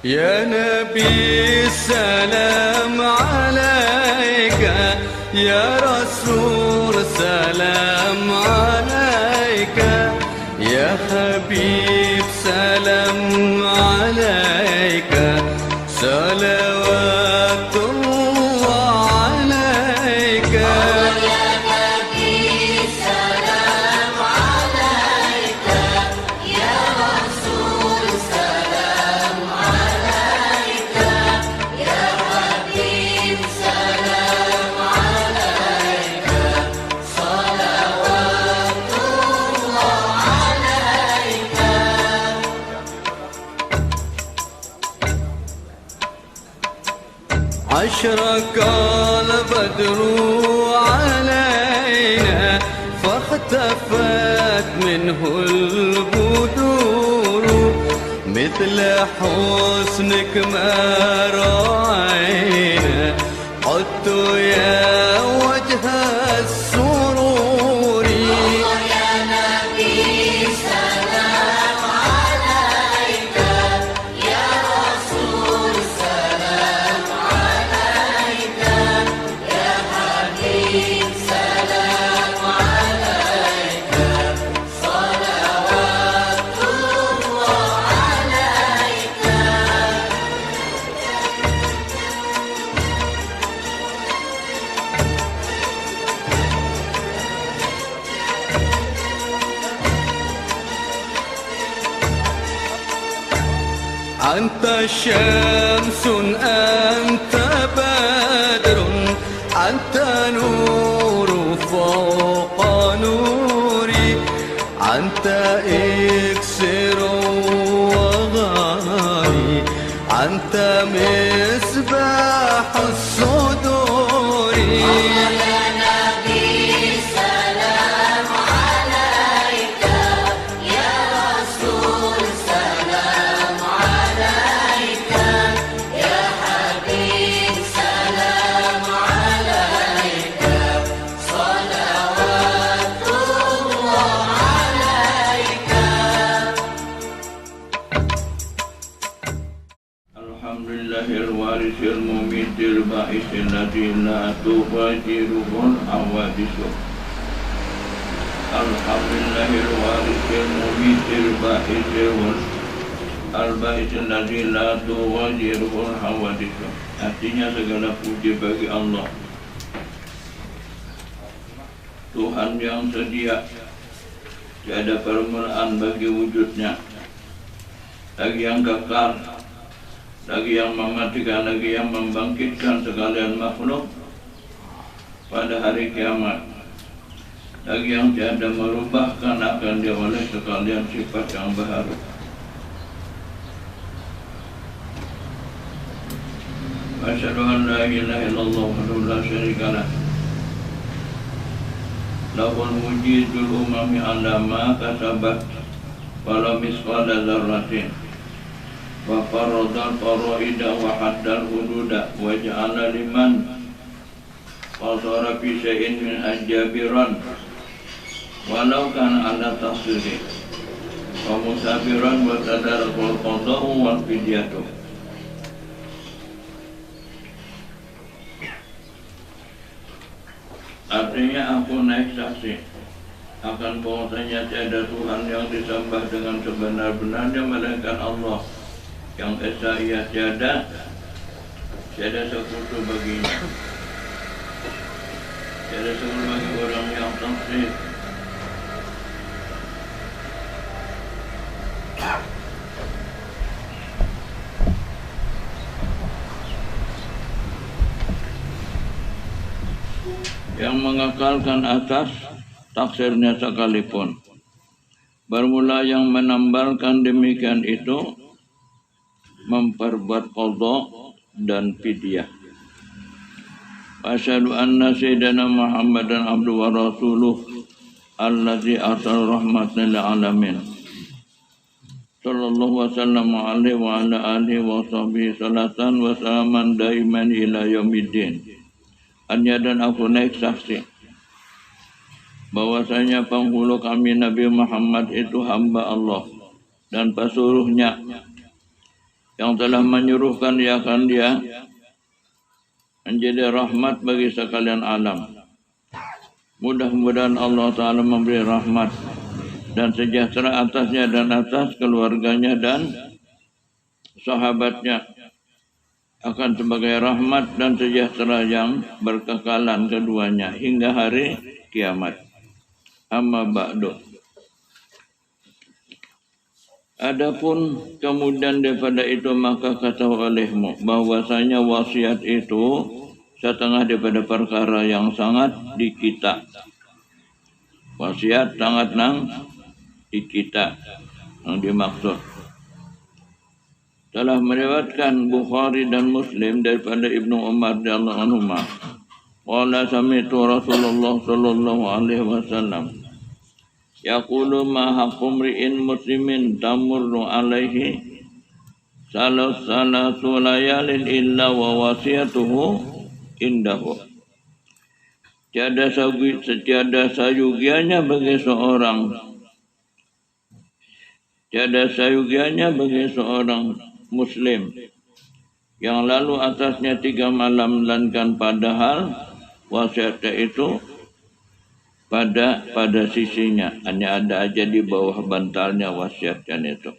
يا نبي السلام عليك، يا رسول سلام عليك، يا حبيب سلام عليك، صلوات الله عليك. أشرق البدر علينا فاختفت منه البدور، مثل حسنك ما رأينا قدت يا وجه السرور. أنت شمس أنت بدر أنت نور فوق نوري، أنت إكسر وغالي، أنت مصباح الصدور. الوارث المميت الباعث الذي لا تغادره الحوادث. الحمد لله الوارث المميت الباعث الذي لا تغادره الحوادث. Artinya segala puji bagi Allah, Tuhan yang sedia, tiada permulaan bagi wujudnya, lagi yang kekal, lagi yang mematikan, lagi yang membangkitkan sekalian makhluk pada hari kiamat, lagi yang tiada merubahkan akan dia oleh sekalian sifat yang baharu. Asyhadu an la ilaha illallah wahdahu la syarika lah, lahul mujizul umami ala ma kasabat wala misqala dzarratin, wa faradal faraida wa haddal hududa wa ja'ala liman qasara fi syai'in min ajabiran walau kana ala tafsiri wa musabiran wa tadar wal qada'u wal fidyatu. Artinya aku naik saksi akan bahwasanya tiada Tuhan yang disembah dengan sebenar-benarnya melainkan Allah yang esa ia tiada sekutu baginya, tiada sekutu bagi orang yang taksir. Yang mengekalkan atas taksirnya sekalipun. Bermula yang menambalkan demikian itu memperbuat qadha dan fidyah. Asyhadu anna sayyidina Muhammadan abduhu wa rasuluh allazi arsala rahmatan lil alamin. Sallallahu wasallam alaihi wa ala alihi wa sahbihi salatan wa salaman daiman ila yaumiddin. Hanya dan aku naik saksi bahwasanya penghulu kami Nabi Muhammad itu hamba Allah dan pesuruhnya yang telah menyuruhkan akan dia menjadi rahmat bagi sekalian alam. Mudah-mudahan Allah Ta'ala memberi rahmat dan sejahtera atasnya dan atas keluarganya dan sahabatnya akan sebagai rahmat dan sejahtera yang berkekalan keduanya hingga hari kiamat. Amma ba'du. Adapun kemudian daripada itu maka kata olehmu bahwasanya wasiat itu setengah daripada perkara yang sangat dikita. Wasiat sangat nang dikita yang dimaksud. Telah meriwayatkan Bukhari dan Muslim daripada Ibnu Umar radhiyallahu anhu. Qala sami'tu Rasulullah sallallahu alaihi wasallam yaqulu ma haqqu mri'in muslimin tamurru alaihi salatu layalin illa wa wasiyatuhu indahu. Tiada sayugianya bagi seorang Muslim yang lalu atasnya 3 malam melainkan padahal wasiatnya itu pada sisinya, hanya ada aja di bawah bantalnya wasiatnya itu.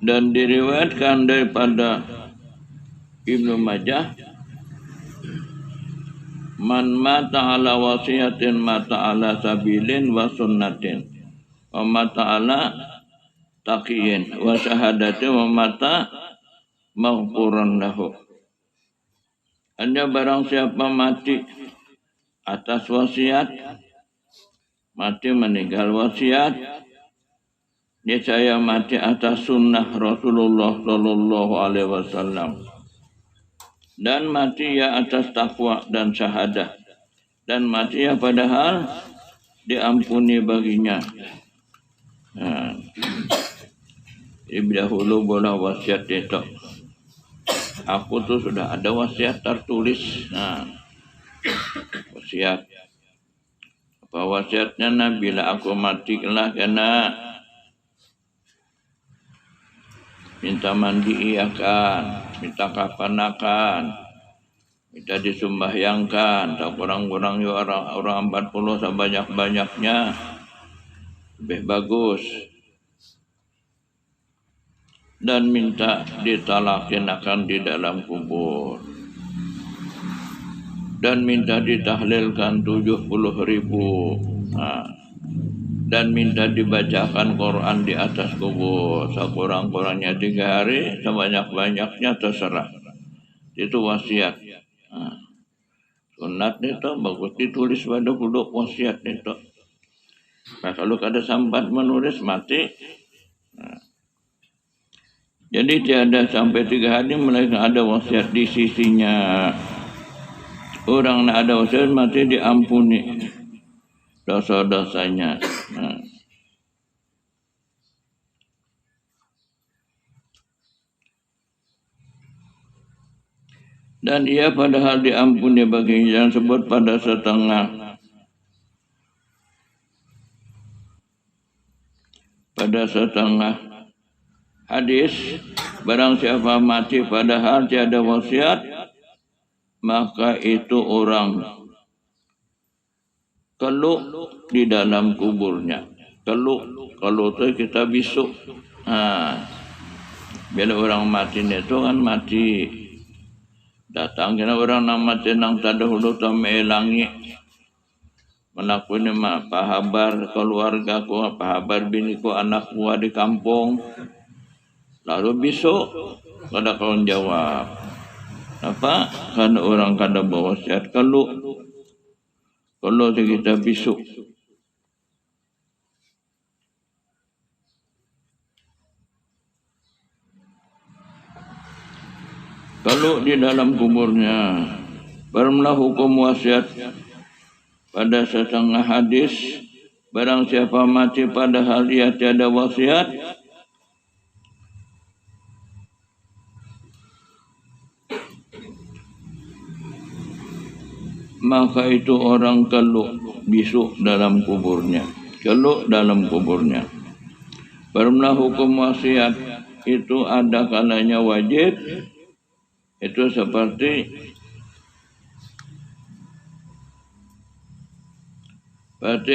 Dan diriwayatkan daripada Ibnu Majah, man mata ala wasiyatin mata ala sabilin wa sunnatin wa mata ala taqiyin wa syahadatin wa mata maghfuran lahu. Hanya barang siapa mati atas wasiat, mati meninggal wasiat, niscaya mati atas sunnah Rasulullah sallallahu alaihi wasallam, dan mati ya atas takwa dan syahadah, dan mati ya padahal diampuni baginya. Dahulu bola wasiat itu. Aku tuh sudah ada wasiat tertulis. Wasiat. Apa wasiatnya? Bila aku mati kelak kena minta mandi akan, minta kafanakan, minta disumbahyangkan, tak kurang-kurang orang 40 sebanyak-banyaknya, lebih bagus. Dan minta ditalakin akan di dalam kubur. Dan minta ditahlilkan 70.000. Dan minta dibacakan Quran di atas kubur sekurang-kurangnya 3 hari, sebanyak-banyaknya terserah. Itu wasiat. Sunat itu bagus ditulis pada puduk wasiat itu. Nah, kalau ada sambat menulis mati. Jadi tiada sampai 3 hari melainkan ada wasiat di sisinya. Orang nak ada wasiat mati diampuni dosa-dosanya. Dan ia padahal diampuni baginya, yang sebut pada setengah hadis, barang siapa mati padahal tiada wasiat, maka itu orang keluk di dalam kuburnya. Keluk, kalau itu kita bisuk. Bila orang mati itu kan mati. Datang kena orang nak mati nang tadahulu tamai langit. Menakuni apa kabar keluarga ku, apa kabar biniku, anakku di kampung. Lalu besok pada kawan jawab. Apa? Karena orang kada bawa wasiat kalau kita besok. Kalau di dalam kuburnya, barulah hukum wasiat pada setengah hadis, barang siapa mati padahal dia tiada wasiat, maka itu orang keluk bisuk dalam kuburnya. Keluk dalam kuburnya. Karena hukum wasiat itu ada kalanya wajib. Itu seperti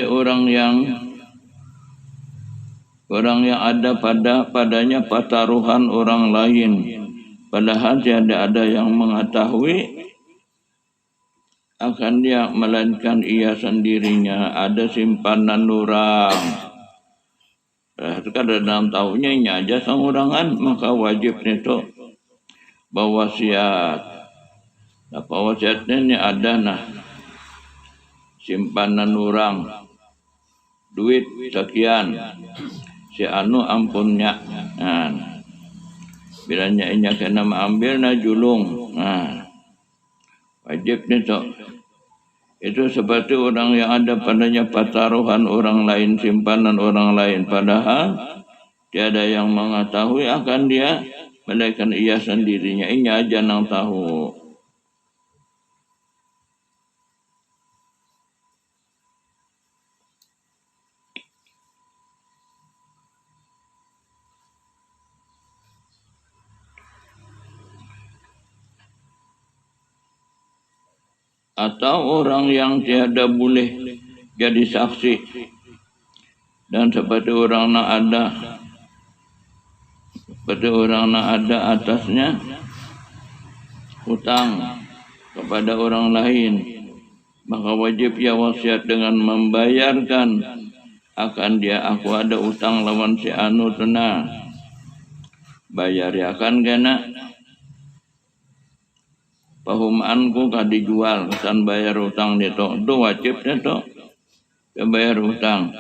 orang yang ada padanya pertaruhan orang lain, padahal tiada ada yang mengetahui akan dia, melainkan ia sendirinya. Ada simpanan orang, kadang dalam tahunya ini aja sangurangan, maka wajib itu berwasiat. Apa wasiatnya ini ada nah simpanan orang, duit sekian, si anu ampunnya. Nah, bilanya inya kena mengambil na julung. Nah, wajib itu. Itu seperti orang yang ada padanya pertaruhan orang lain, simpanan orang lain, padahal tiada yang mengetahui akan dia, melainkan ia sendirinya. Ini aja yang tahu. Atau orang yang tiada boleh jadi saksi, dan seperti orang nak ada atasnya hutang kepada orang lain, maka wajib ia wasiat dengan membayarkan akan dia. Aku ada hutang lawan si anu tuna, bayar ya kan kena. Pahumanku kah dijual, kesan bayar hutang itu wajib itu bayar hutang.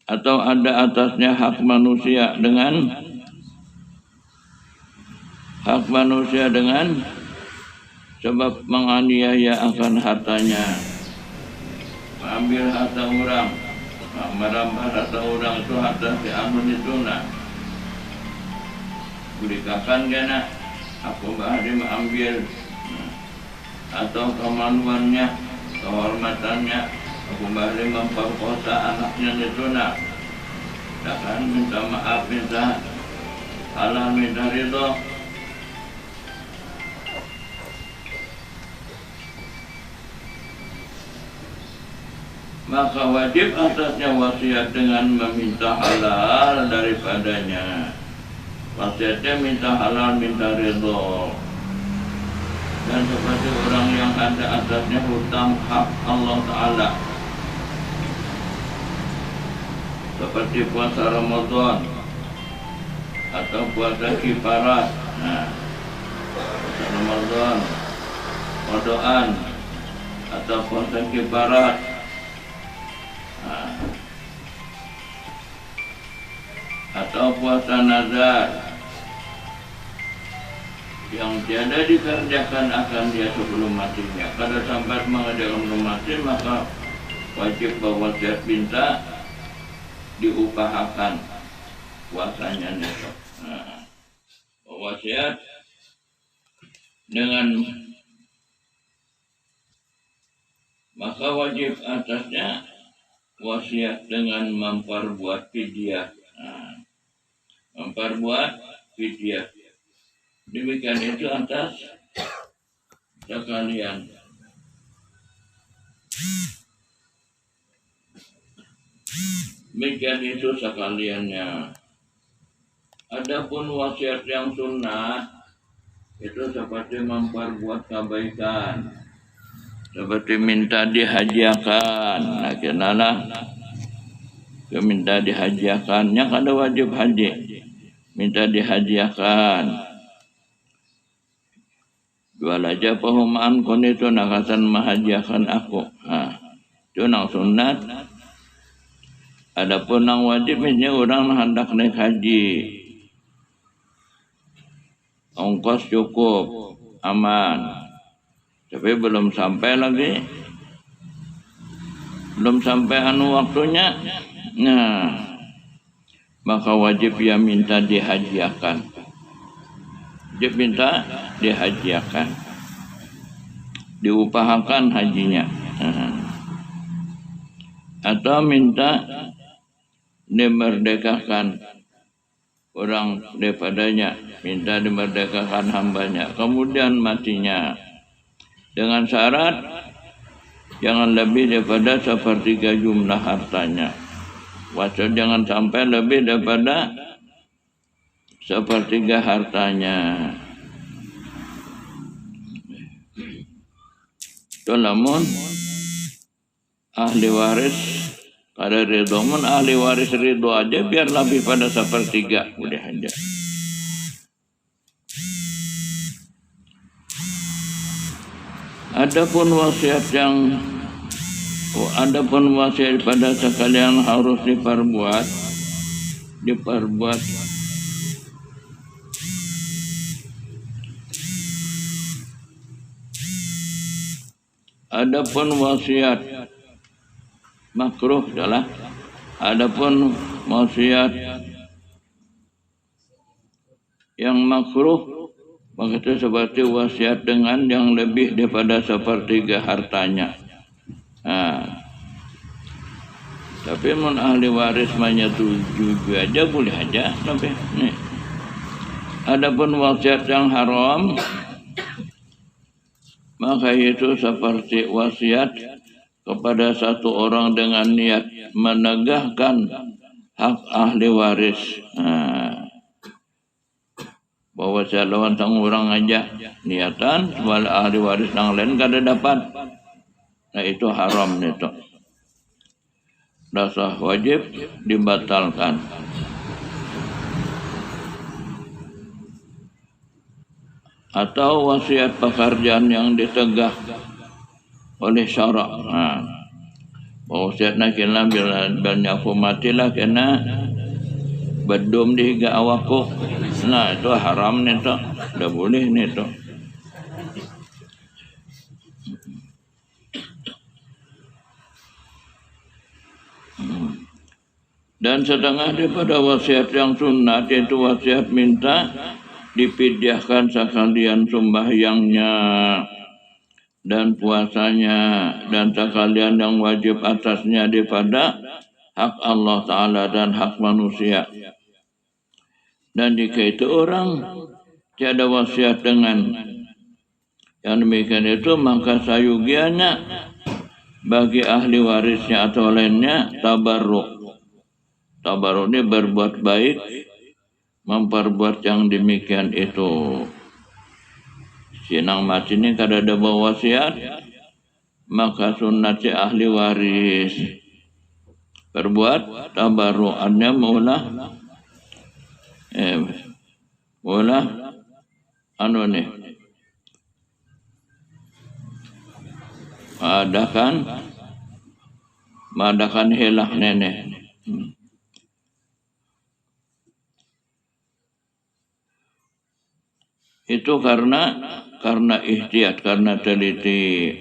Atau ada atasnya hak manusia dengan sebab menganiaya akan hartanya, mengambil harta orang, merampas harta orang. Itu harta si anu itu nak berikan kena, aku bahari mengambil. Atau kemaluannya, kehormatannya, aku bahari memperkosa anaknya itu nak. Takkan minta maaf, minta halal, minta ridho. Maka wajib atasnya wasiat dengan meminta halal daripadanya. Wasiatnya minta halal, minta ridho. Dan seperti orang yang ada atasnya hutang hak Allah Ta'ala, seperti puasa Ramadan atau puasa kifarat. Nah, puasa Ramadan, qadaan atau puasa kifarat. Nah, atau puasa nazar yang tiada dikerjakan akan dia sebelum matinya. Kalau sampai mengadakan sebelum mati, maka wajib berwasiat minta diupahakan puasanya besok. Nah, berwasiat dengan maka wajib atasnya wasiat dengan memperbuat fidyah. Nah, memperbuat fidyah. Demikian itu atas sekalian. Demikian itu sekaliannya. Adapun wasiat yang sunnah itu seperti memperbuat kebaikan, seperti minta dihajiakan. Nah, kenalah minta dihajiakannya kada wajib haji, minta dihajiakan. Jual aja pahumaan kon itu nakasan mahajiakan aku. Itu nang sunat. Adapun nang wajib misalnya orang hendak naik haji, ongkos cukup, aman, tapi belum sampai lagi, belum sampai anu waktunya. Nah, maka wajib ia minta dihajiakan. Dia minta dihajiakan. diupahakan hajinya. Atau minta dimerdekakan orang daripadanya, minta dimerdekakan hambanya, kemudian matinya, dengan syarat jangan lebih daripada sepertiga jumlah hartanya. Wajib jangan sampai lebih daripada sepertiga hartanya. Itu lamun ahli waris pada ridho, mun ahli waris ridho aja biar lebih pada sepertiga, udah aja. Adapun wasiat pada sekalian harus diperbuat. Adapun wasiat makruh adalah, adapun wasiat yang makruh maka itu seperti wasiat dengan yang lebih daripada sepertiga hartanya. Tapi mun ahli waris menyetujui aja boleh aja sampai nih. Adapun wasiat yang haram maka itu seperti wasiat kepada satu orang dengan niat menegakkan hak ahli waris. Bahwa saya lawan tang orang aja niatan sebab ahli waris yang lain kada dapat. Nah itu haram itu. Dasar wajib dibatalkan. Atau wasiat pekerjaan yang ditegah oleh syarak. Wasiat nak kena bila aku matilah kena bedum di higa awakku. Nah itu haram nih toh, tidak boleh nih toh. Dan setengah daripada wasiat yang sunat yaitu wasiat minta dipidyahkan sekalian sembahyangnya dan puasanya dan sekalian yang wajib atasnya daripada hak Allah Ta'ala dan hak manusia. Dan jika itu orang tiada wasiat dengan yang demikian itu, maka sayugianya bagi ahli warisnya atau lainnya tabarruk. Tabarruk ini berbuat baik, memperbuat yang demikian itu. Sinang mati ini kada ada bawa wasiat, maka sunat si ahli waris berbuat tabarrukannya mula madakan hilah nenek. Itu karena ihtiyat, karena teliti,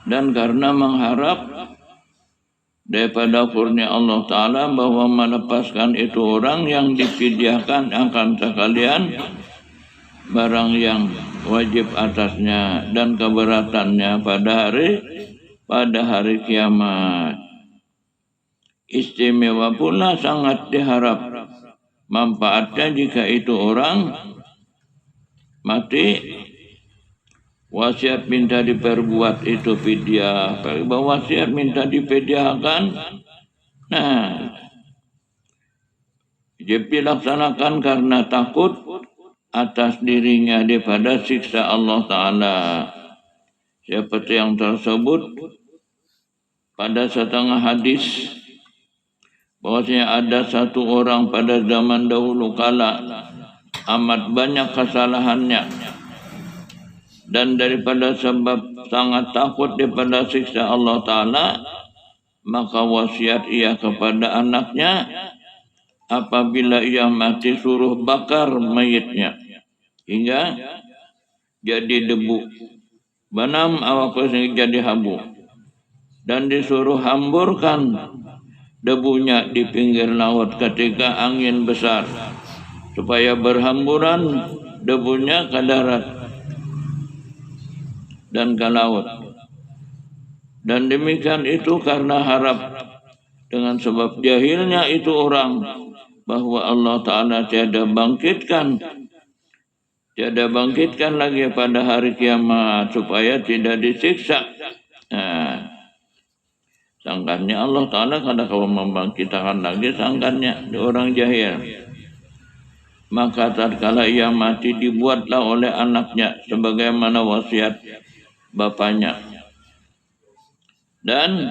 dan karena mengharap daripada kurnia Allah Ta'ala bahwa melepaskan itu orang yang dipidyahkan akan sekalian barang yang wajib atasnya dan keberatannya pada hari kiamat. Istimewa pula sangat diharap manfaatnya jika itu orang mati wasiat minta diperbuat itu fidyah, bahwa wasiat minta dipidyahkan. Nah, jadi dilaksanakan karena takut atas dirinya daripada siksa Allah Ta'ala. Seperti yang tersebut pada setengah hadis, bahwasanya ada satu orang pada zaman dahulu kala amat banyak kesalahannya, dan daripada sebab sangat takut daripada siksa Allah Ta'ala, maka wasiat ia kepada anaknya apabila ia mati suruh bakar mayitnya hingga jadi debu, banam awaknya jadi habu, dan disuruh hamburkan debunya di pinggir laut ketika angin besar supaya berhamburan debunya ke darat. dan ke laut. Dan demikian itu karena harap dengan sebab jahilnya itu orang bahwa Allah Ta'ala tiada bangkitkan lagi pada hari kiamat supaya tidak disiksa. Nah, sangkannya Allah Ta'ala kada kau membangkitkan lagi, sangkannya di orang jahil. Maka tatkala ia mati dibuatlah oleh anaknya sebagaimana wasiat bapaknya. Dan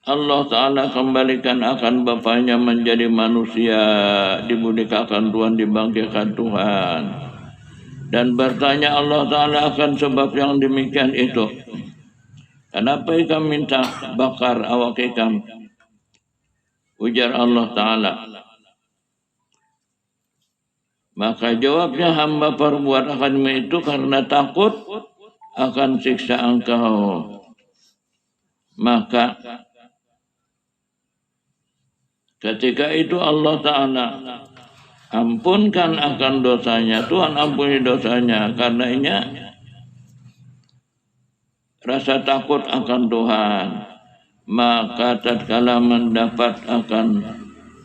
Allah Ta'ala kembalikan akan bapaknya menjadi manusia, dibudikakan Tuhan, dibangkitkan Tuhan. Dan bertanya Allah Ta'ala akan sebab yang demikian itu. Kenapa ikam minta bakar awak ikam? Ujar Allah Ta'ala. Maka jawabnya, hamba perbuat akan itu karena takut akan siksa engkau. Maka ketika itu Allah Ta'ala ampunkan akan dosanya. Tuhan ampuni dosanya karenanya rasa takut akan Tuhan. Maka tatkala mendapat akan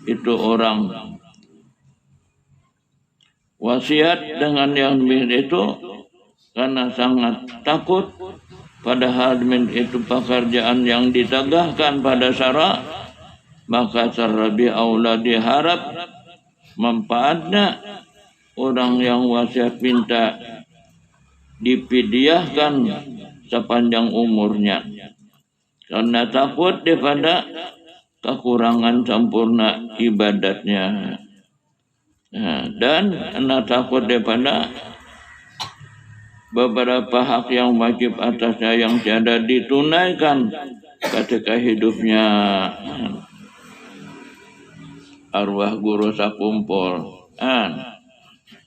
itu orang wasiat dengan yang itu karena sangat takut, padahal itu pekerjaan yang ditegakkan pada syara, maka terlebih aula diharap manfaatnya orang yang wasiat minta dipidyahkan sepanjang umurnya karena takut daripada kekurangan sempurna ibadatnya. Nah, dan karena takut daripada beberapa hak yang wajib atasnya yang tiada ditunaikan ketika hidupnya. Arwah guru sakumpul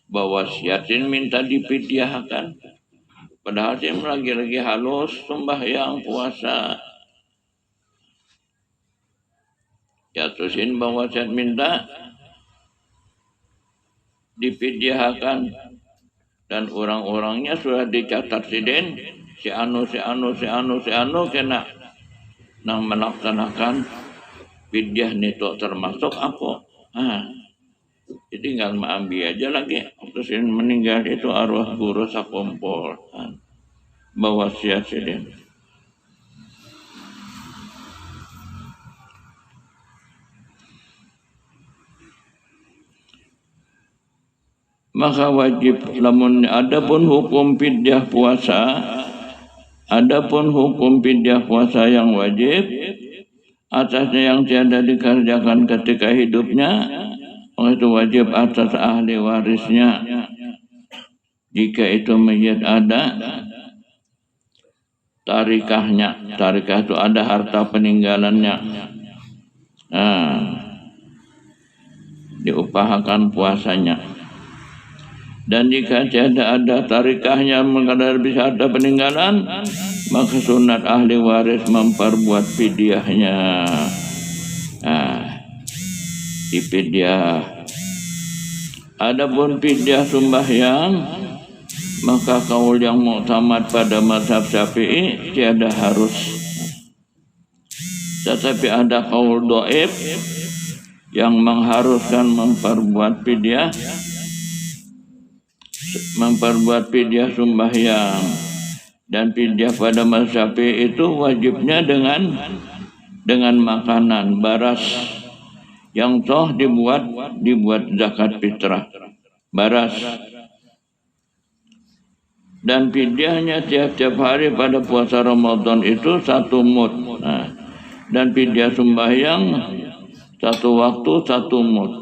bahwa siatin minta dipidyahkan, padahal dia lagi halus sembahyang puasa. Ya terusin bahwa siat minta dipidyahkan, dan orang-orangnya sudah dicatat si anu kena nang melaksanakan pidyah nito termasuk aku. Jadi tinggal mengambil aja lagi. Terus meninggal itu arwah guru sakumpul bawa sia-sia. Maka wajib lamun adapun hukum pidyah puasa, yang wajib atasnya yang tiada dikerjakan ketika hidupnya, itu wajib atas ahli warisnya. Jika itu mayit ada tarikahnya, tarikah itu ada harta peninggalannya, diupahakan puasanya. Dan jika tiada ada tarikahnya mengenai bisa ada peninggalan, maka sunat ahli waris memperbuat pidyahnya. Dipidyah. Adapun pidyah sembahyang, maka kaul yang muktamad pada mazhab Syafi'i tiada harus. Tetapi ada kaul dhaif yang mengharuskan memperbuat pidyah sembahyang. Dan pidyah pada mazhab Syafi'i itu wajibnya dengan makanan baras yang toh dibuat zakat fitrah baras. Dan pidyahnya tiap-tiap hari pada puasa Ramadan itu 1 mud. Dan pidyah sembahyang 1 waktu 1 mud.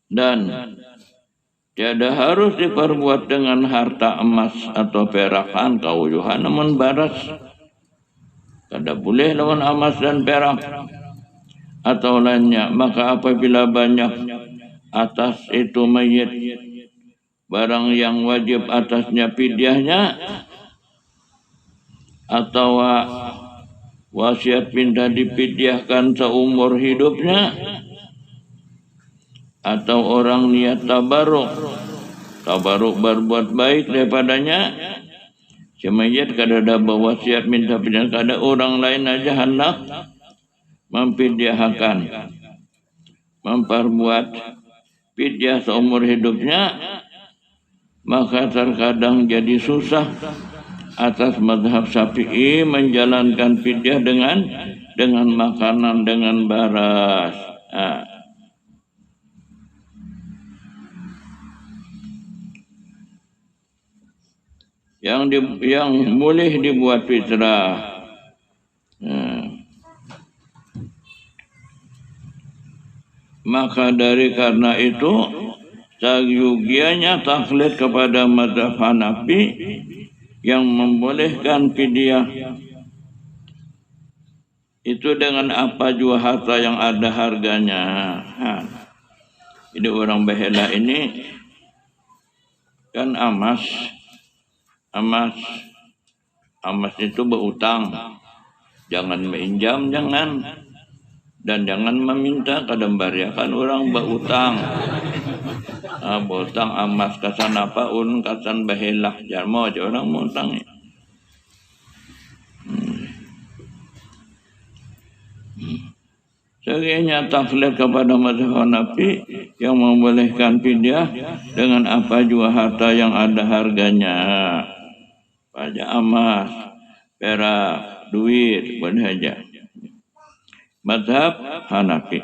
Dan tiada harus diperbuat dengan harta emas atau perakan kauyuhan, namun baras. Kada boleh lawan emas dan perak atau lainnya. Maka apabila banyak atas itu mayit barang yang wajib atasnya pidyahnya, atau wasiat minta dipidyahkan seumur hidupnya, atau orang niat tabarruk tabaruk berbuat baik daripadanya. Si mayit kadada berwasiat minta pidiah kada orang lain aja hendak mempidiahakan, memperbuat pidiah seumur hidupnya, maka terkadang jadi susah atas mazhab Syafi'i menjalankan pidiah dengan makanan, dengan baras. Yang boleh dibuat fitrah. Maka dari karena itu sayugianya taklid kepada mazhab Hanafi yang membolehkan fidyah itu dengan apa jua harta yang ada harganya. Jadi orang Bahela ini kan amas itu berutang, jangan meminjam, dan jangan meminta kadambariakan orang berutang. Berutang amas kasan apa kasan Bahela jarmo aja orang mau utang. Sebenarnya taklid kepada mazhab Hanafi yang membolehkan fidyah dengan apa jua harta yang ada harganya. Pajak emas, perak, duit, boleh saja. Mazhab Hanafi.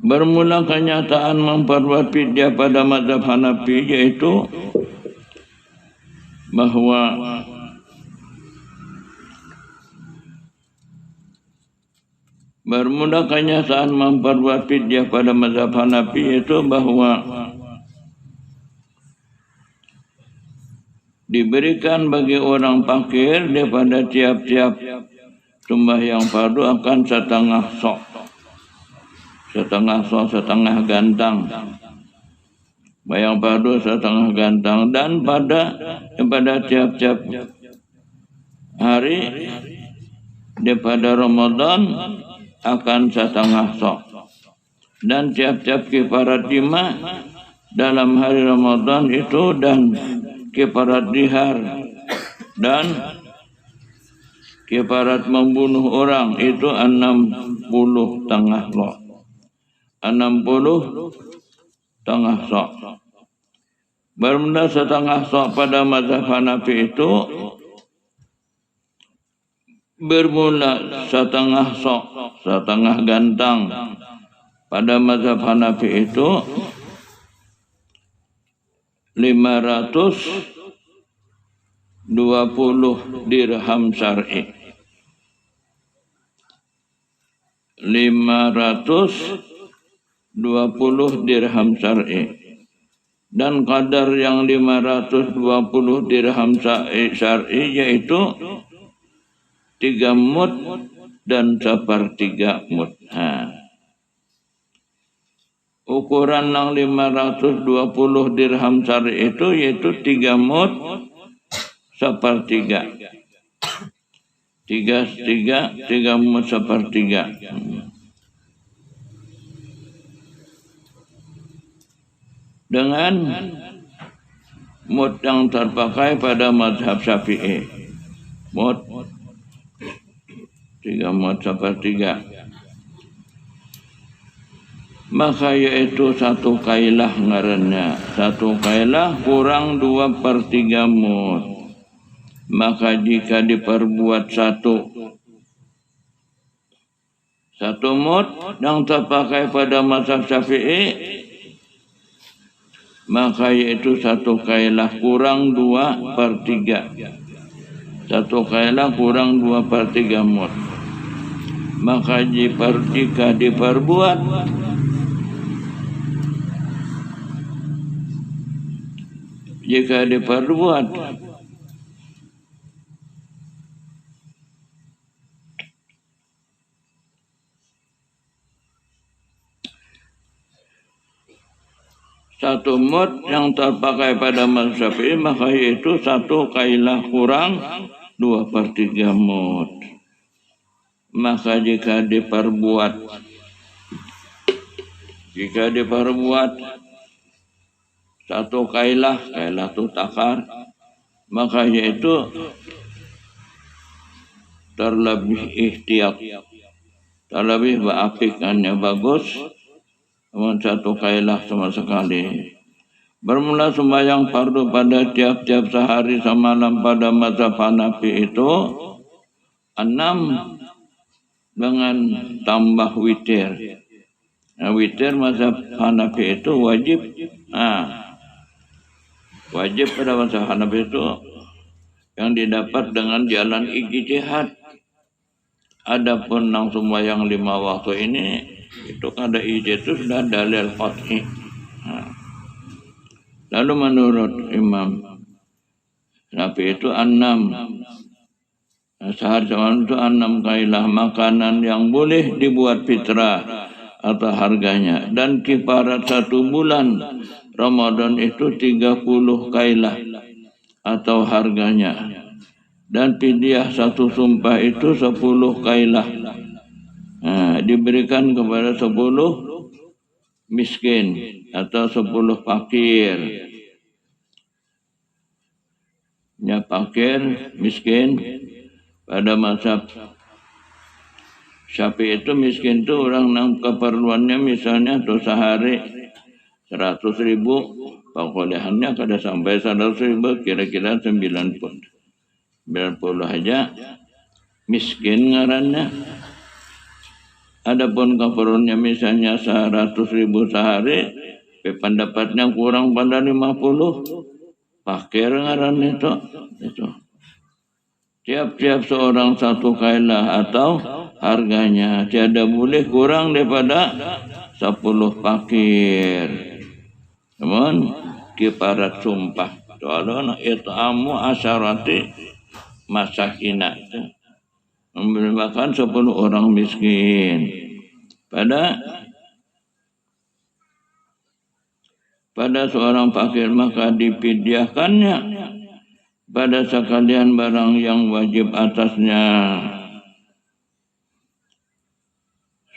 Bermula kenyataan memperbuat fidyah pada mazhab Hanafi yaitu bahwa bermula kenyataan memperbuat fidyah pada mazhab Hanafi yaitu bahwa diberikan bagi orang fakir daripada tiap-tiap sembahyang fardu akan setengah sok, setengah gantang. Bayang fardu setengah gantang, dan pada tiap-tiap hari daripada Ramadan akan setengah sok, dan tiap-tiap kifarat 5 dalam hari Ramadan itu, dan kifarat dihar, dan kifarat membunuh orang itu 60 tengah sok, 60 tengah sok. Bermula setengah sok pada mazhab Hanafi itu bermula setengah sok, setengah gantang pada mazhab Hanafi itu 520 dirham syar'i. 520 dirham syar'i. Dan kadar yang 520 dirham syar'i yaitu 3 mud dan 1/3 mud. Ukuran yang 520 dirham syar'i itu yaitu 3 mud 1/3. 3 mud 1/3. Dengan mud yang terpakai pada mazhab Syafi'i, mud 3 mud 1/3, maka yaitu 1 kailah ngarannya. 1 kailah kurang 2/3 mud. Maka jika diperbuat 1 mud yang terpakai pada mazhab Syafi'i, maka yaitu 1 kailah kurang 2/3. 1 kailah kurang 2/3 mud. Maka jika diperbuat 1 mud yang terpakai pada mazhab Syafi'i, maka yaitu 1 kailah kurang 2/3 mud. maka jika diperbuat satu kailah itu takar, maka yaitu terlebih ihtiyat, terlebih berapikannya bagus, namun satu kailah sama sekali. Bermula sembahyang fardu pada tiap-tiap sehari semalam pada mazhab Hanafi itu 6 dengan tambah witir. Nah, witir mazhab Hanafi itu wajib. Wajib pada mazhab Hanafi itu yang didapat dengan jalan ijtihad. Adapun nang sembahyang 5 waktu ini itu kada ijtihad itu sudah dalil qat'i. Lalu menurut Imam Syafi'i itu 6. Sehari semalam itu 6 kailah makanan yang boleh dibuat fitrah atau harganya. Dan kifarat 1 bulan Ramadan itu 30 kailah atau harganya. Dan fidyah 1 sumpah itu 10 kailah. Diberikan kepada 10 miskin atau 10 fakir. Ya, fakir, miskin. Pada mazhab Syafi'i itu miskin itu orang yang keperluannya misalnya tuh sehari 100.000, pengkolehannya kada sampai 100.000, kira-kira 90 aja miskin ngarannya. Adapun keperluannya misalnya 100.000 sehari, pendapatnya kurang pada 50, fakir ngarannya itu. Tiap-tiap seorang 1 kailah atau harganya tiada boleh kurang daripada 10 fakir. Namun kifarat sumpah soalnya it'amu asyarati masakina itu memberi makan 10 orang miskin. Pada seorang fakir maka dipidyahkannya pada sekalian barang yang wajib atasnya,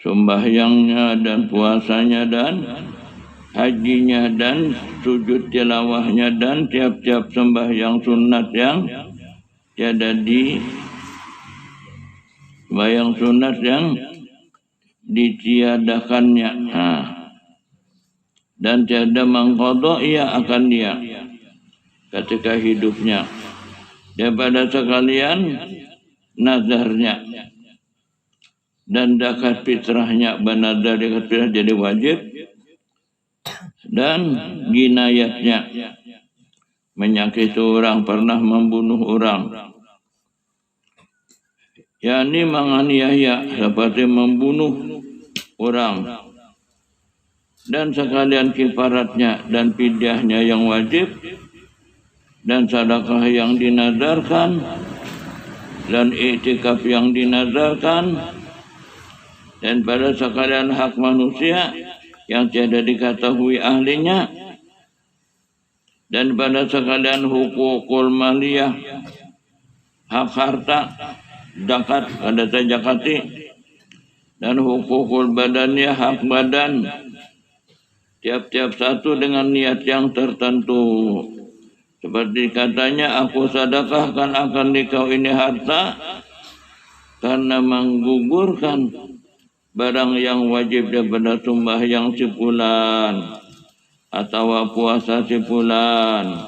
sembahyangnya dan puasanya dan hajinya dan sujud tilawahnya dan tiap-tiap sembahyang sunat yang tiada sembahyang sunat yang ditiadakannya, dan tiada mengqadha ia akan dia ketika hidupnya. Daripada sekalian nazarnya dan zakat fitrahnya, banadar zakat fitrah jadi wajib, dan jinayatnya menyakiti orang, pernah membunuh orang, yakni menganiaya seperti membunuh orang, dan sekalian kifaratnya dan fidyahnya yang wajib, dan sedekah yang dinazarkan, dan iktikaf yang dinazarkan, dan pada sekalian hak manusia yang tiada diketahui ahlinya, dan pada sekalian hukukul maliyah, hak harta, zakat, ada zakati, dan hukukul badaniyah, hak badan, tiap-tiap satu dengan niat yang tertentu. Seperti katanya, aku sedekahkan akan dikau ini harta karena menggugurkan barang yang wajib daripada sembahyang sebulan atau puasa sebulan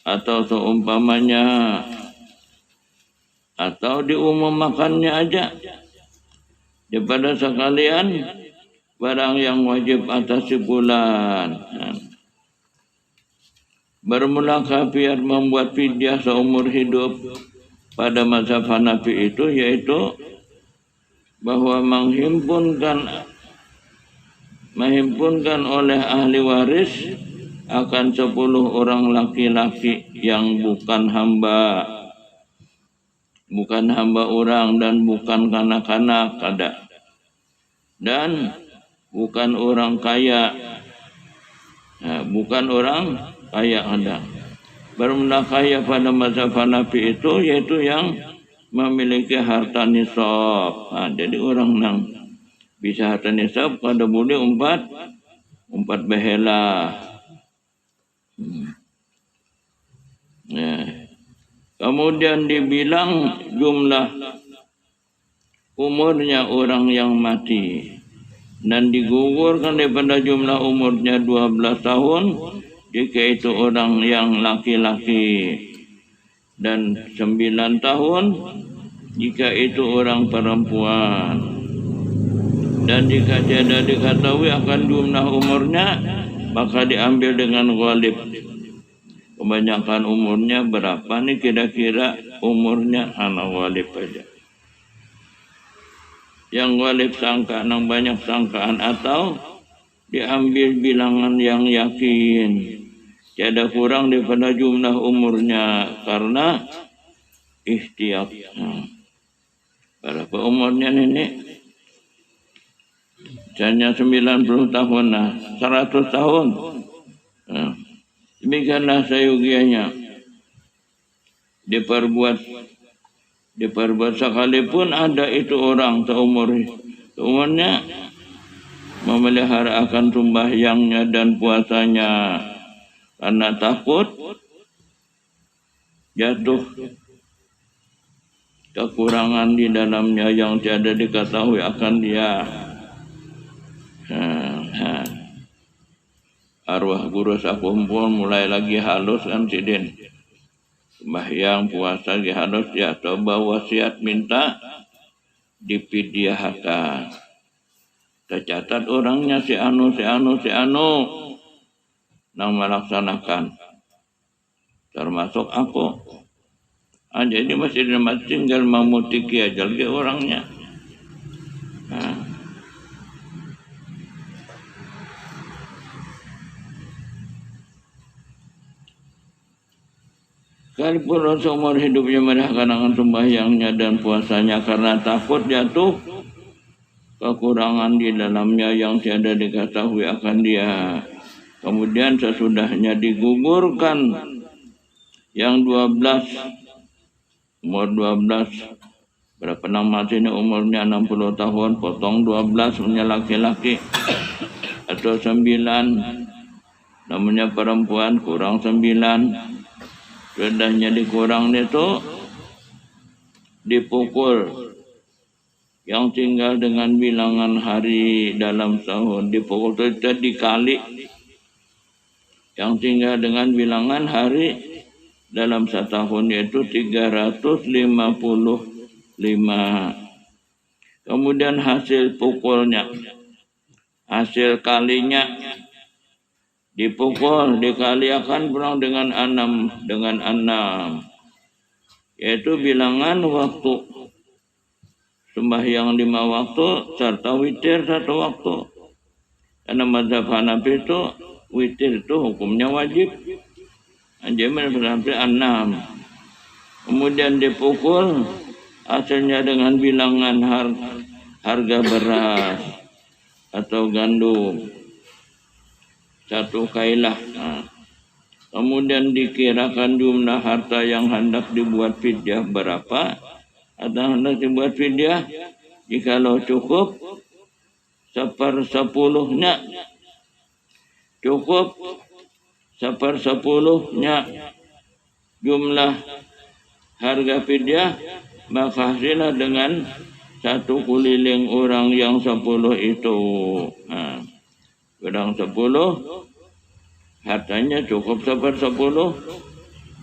atau seumpamanya, atau diumumkannya aja daripada sekalian barang yang wajib atas sebulan. Bermula kafir membuat fidyah seumur hidup pada mazhab Hanafi itu, yaitu bahwa menghimpunkan oleh ahli waris akan 10 orang laki-laki yang bukan hamba orang dan bukan kanak-kanak ada, dan bukan orang kaya, ada. Bermula kaya pada mazhab Hanafi itu yaitu yang memiliki harta nisab. Jadi orang yang bisa harta nisab kada boleh umpat behela. Ya. Kemudian dibilang jumlah umurnya orang yang mati dan digugurkan daripada jumlah umurnya 12 tahun jika itu orang yang laki-laki, dan 9 tahun jika itu orang perempuan. Dan jika tidak diketahui akan jumlah umurnya, maka diambil dengan ghalib. Kebanyakan umurnya berapa nih kira-kira umurnya, anak ghalib aja. Yang ghalib sangka, nang banyak sangkaan, atau diambil bilangan yang yakin. Tiada kurang daripada jumlah umurnya karena ihtiyat. Berapa umurnya nenek? Misalnya 90 tahun, 100 tahun. Demikianlah sayugianya. Diperbuat sekalipun ada itu orang seumurnya memelihara akan sembahyangnya dan puasanya, karena takut jatuh kekurangan di dalamnya yang tiada diketahui akan dia. Arwah guru sakumpul mulai lagi halus kan sidin. Sembahyang puasa lagi halus, ya coba wasiat minta dipidiahakan. Tercatat orangnya si anu nang melaksanakan, termasuk aku. Jadi masih tinggal memutiki aja lagi orangnya. Sekalipun seumur hidupnya merahkan sembahyangnya dan puasanya karena takut jatuh kekurangan di dalamnya yang tiada diketahui akan dia. Kemudian sesudahnya digugurkan yang 12, umur 12, berapa nama sini umurnya 60 tahun, potong 12 punya laki-laki, atau 9 namanya perempuan, kurang 9. Sudahnya dikurang itu dipukul yang tinggal dengan bilangan hari dalam tahun, dipukul itu dikali yang tinggal dengan bilangan hari dalam setahun, yaitu 355. Kemudian hasil pukulnya, hasil kalinya dipukul, dikaliakan pulang dengan 6, yaitu bilangan waktu sembahyang 5 waktu serta witir 1 waktu. Karena mazhab Hanafi itu witir itu hukumnya wajib. Jadi sampai 6. Kemudian dipukul hasilnya dengan bilangan harga beras atau gandum 1 kailah. Kemudian dikirakan jumlah harta yang hendak dibuat fidyah berapa, atau hendak dibuat fidyah. Jikalau cukup 1/10-nya, cukup 1/10-nya jumlah harga fidyah, maka hasilnya dengan 1 kuliling orang yang 10 itu. Orang 10 hartanya cukup 1/10,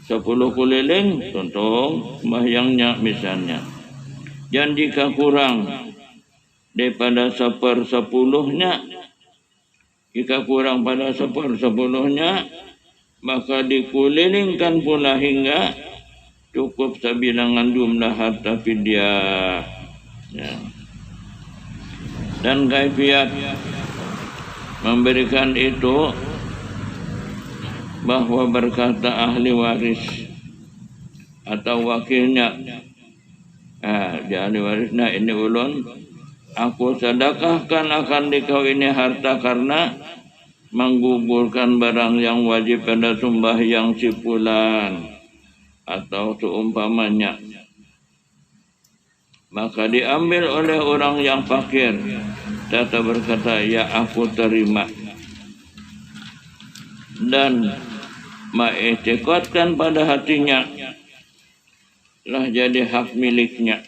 10 kuliling tuntung sembahyangnya misalnya. Dan jika kurang daripada 1/10-nya, jika kurang pada 1/10-nya, maka dikulilingkan pula hingga cukup sebilangan jumlah harta fidyah. Dan kaifiat memberikan itu bahwa berkata ahli waris atau wakilnya, ahli warisnya, ini ulun, aku sedekahkan akan dikau ini harta karena menggugurkan barang yang wajib pada sembahyang si fulan, atau seumpamanya. Maka diambil oleh orang yang fakir. Tata berkata, ya aku terima. Dan mengiktikadkan pada hatinya lah jadi hak miliknya.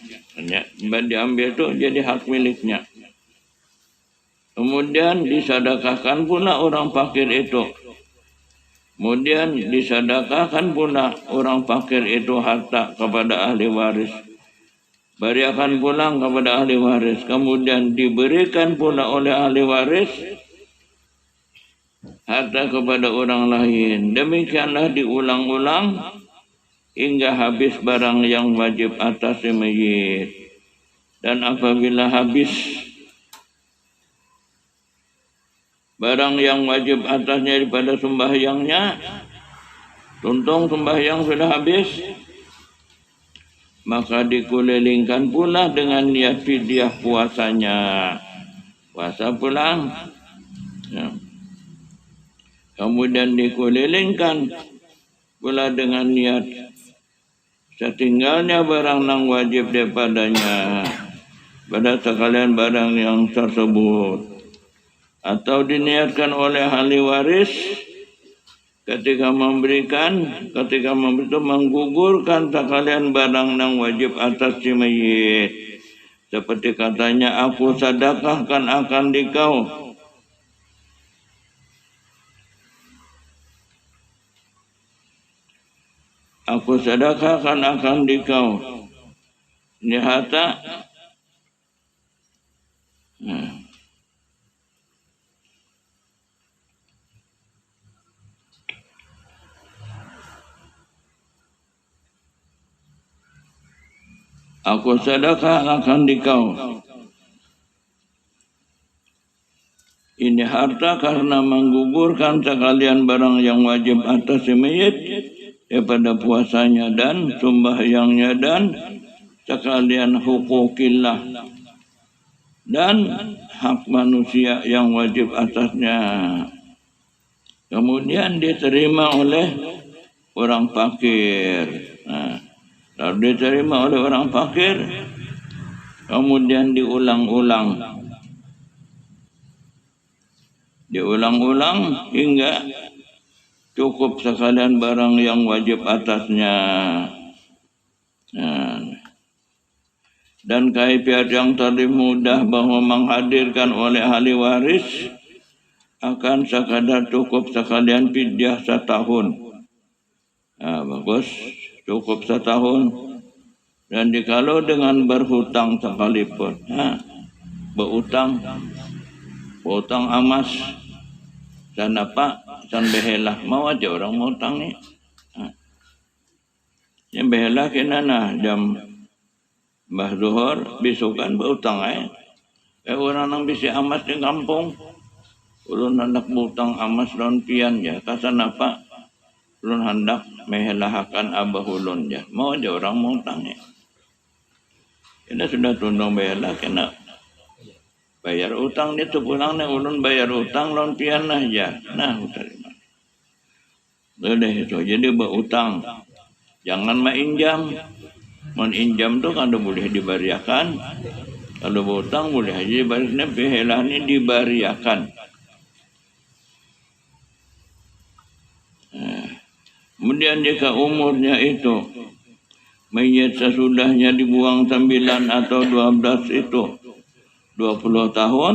Diambil itu jadi hak miliknya. Kemudian disedekahkan pula orang fakir itu. Kemudian disedekahkan pula orang fakir itu harta kepada ahli waris. Berikan pulang kepada ahli waris. Kemudian diberikan pula oleh ahli waris harta kepada orang lain. Demikianlah diulang-ulang hingga habis barang yang wajib atas si mayit. Dan apabila habis barang yang wajib atasnya daripada sembahyangnya, tuntung sembahyang sudah habis, maka dikulilingkan pula dengan niat fidyah puasanya. Puasa pulang. Ya. Kemudian dikulilingkan pula dengan niat setinggalnya barang yang wajib daripadanya pada sekalian barang yang tersebut. Atau diniatkan oleh ahli waris ketika memberikan, menggugurkan sekalian barang yang wajib atas si mayit. Seperti katanya, aku sedekahkan akan dikau. Aku sedekahkan akan dikau. Ini harta. Aku sedekah akan dikau. Ini harta karena menggugurkan sekalian barang yang wajib atas si mayit daripada puasanya dan sembahyangnya dan sekalian hukukillah dan hak manusia yang wajib atasnya. Kemudian diterima oleh orang fakir. Lalu diterima oleh orang fakir, kemudian diulang-ulang hingga cukup sekalian barang yang wajib atasnya. Dan kaifiat yang tadi mudah bahwa menghadirkan oleh ahli waris akan sekadar cukup sekalian fidyah setahun. Bagus. Cukup setahun. Dan jikalau dengan berhutang sekalipun. Berhutang amas. Dan apa? Dan behelah. Mau aja orang mau hutang ni. Yang behelah kena jam Mbah Zuhur. Bisukan berhutang orang yang bisa amas di kampung. Ulun hendak berhutang amas dan pian ya. Kasan apa? Ulun hendak mehelahakan abah ulun ya. Mau aja orang mau hutang ya. Kena sudah tundang behelah kena bayar utang dia tu pulang ni ulun bayar utang lawan pian ya. Terima. Sudah itu. Jadi berutang. Jangan menginjam. Meninjam tu kalau boleh dibariakan. Kalau berutang boleh aja dibariakan. Behelah ni dibariakan. Kemudian jika umurnya itu mayit sesudahnya dibuang 9 atau 12 itu 20 tahun,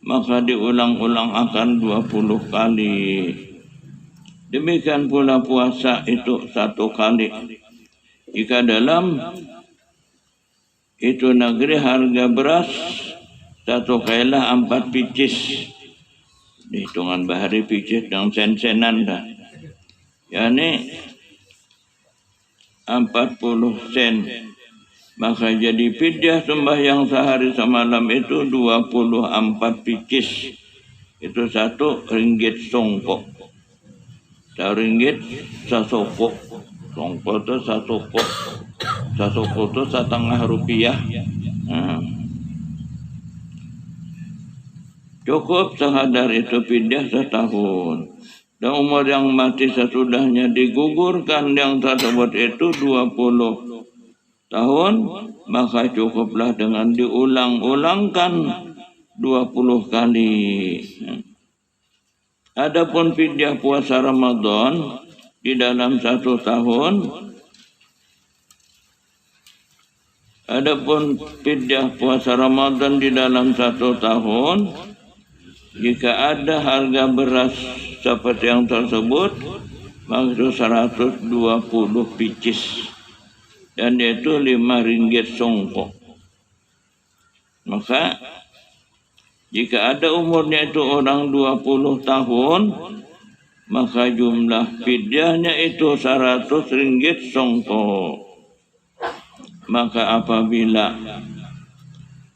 maka diulang-ulang akan 20 kali. Demikian pula puasa itu 1 kali. Jika dalam itu negeri harga beras 1 kailah 4 picis. Hitungan bahari picis dengan sen-senan dah. Yani 40 sen. Maka jadi fidyah sembahyang sehari semalam itu 24 picis. Itu 1 ringgit songkok. 1 ringgit sasokok. Songkok itu sasokok. Sasokok itu setengah rupiah. Cukup sekadar itu fidyah setahun. Dan umur yang mati sesudahnya digugurkan yang tersebut itu 20 tahun, maka cukuplah dengan diulang-ulangkan 20 kali. Adapun fidyah puasa Ramadan di dalam 1 tahun, adapun fidyah puasa Ramadan di dalam 1 tahun, jika ada harga beras seperti yang tersebut, maka 120 picis, dan yaitu 5 ringgit songkok. Maka jika ada umurnya itu orang 20 tahun, maka jumlah fidyahnya itu 100 ringgit songkok. Maka apabila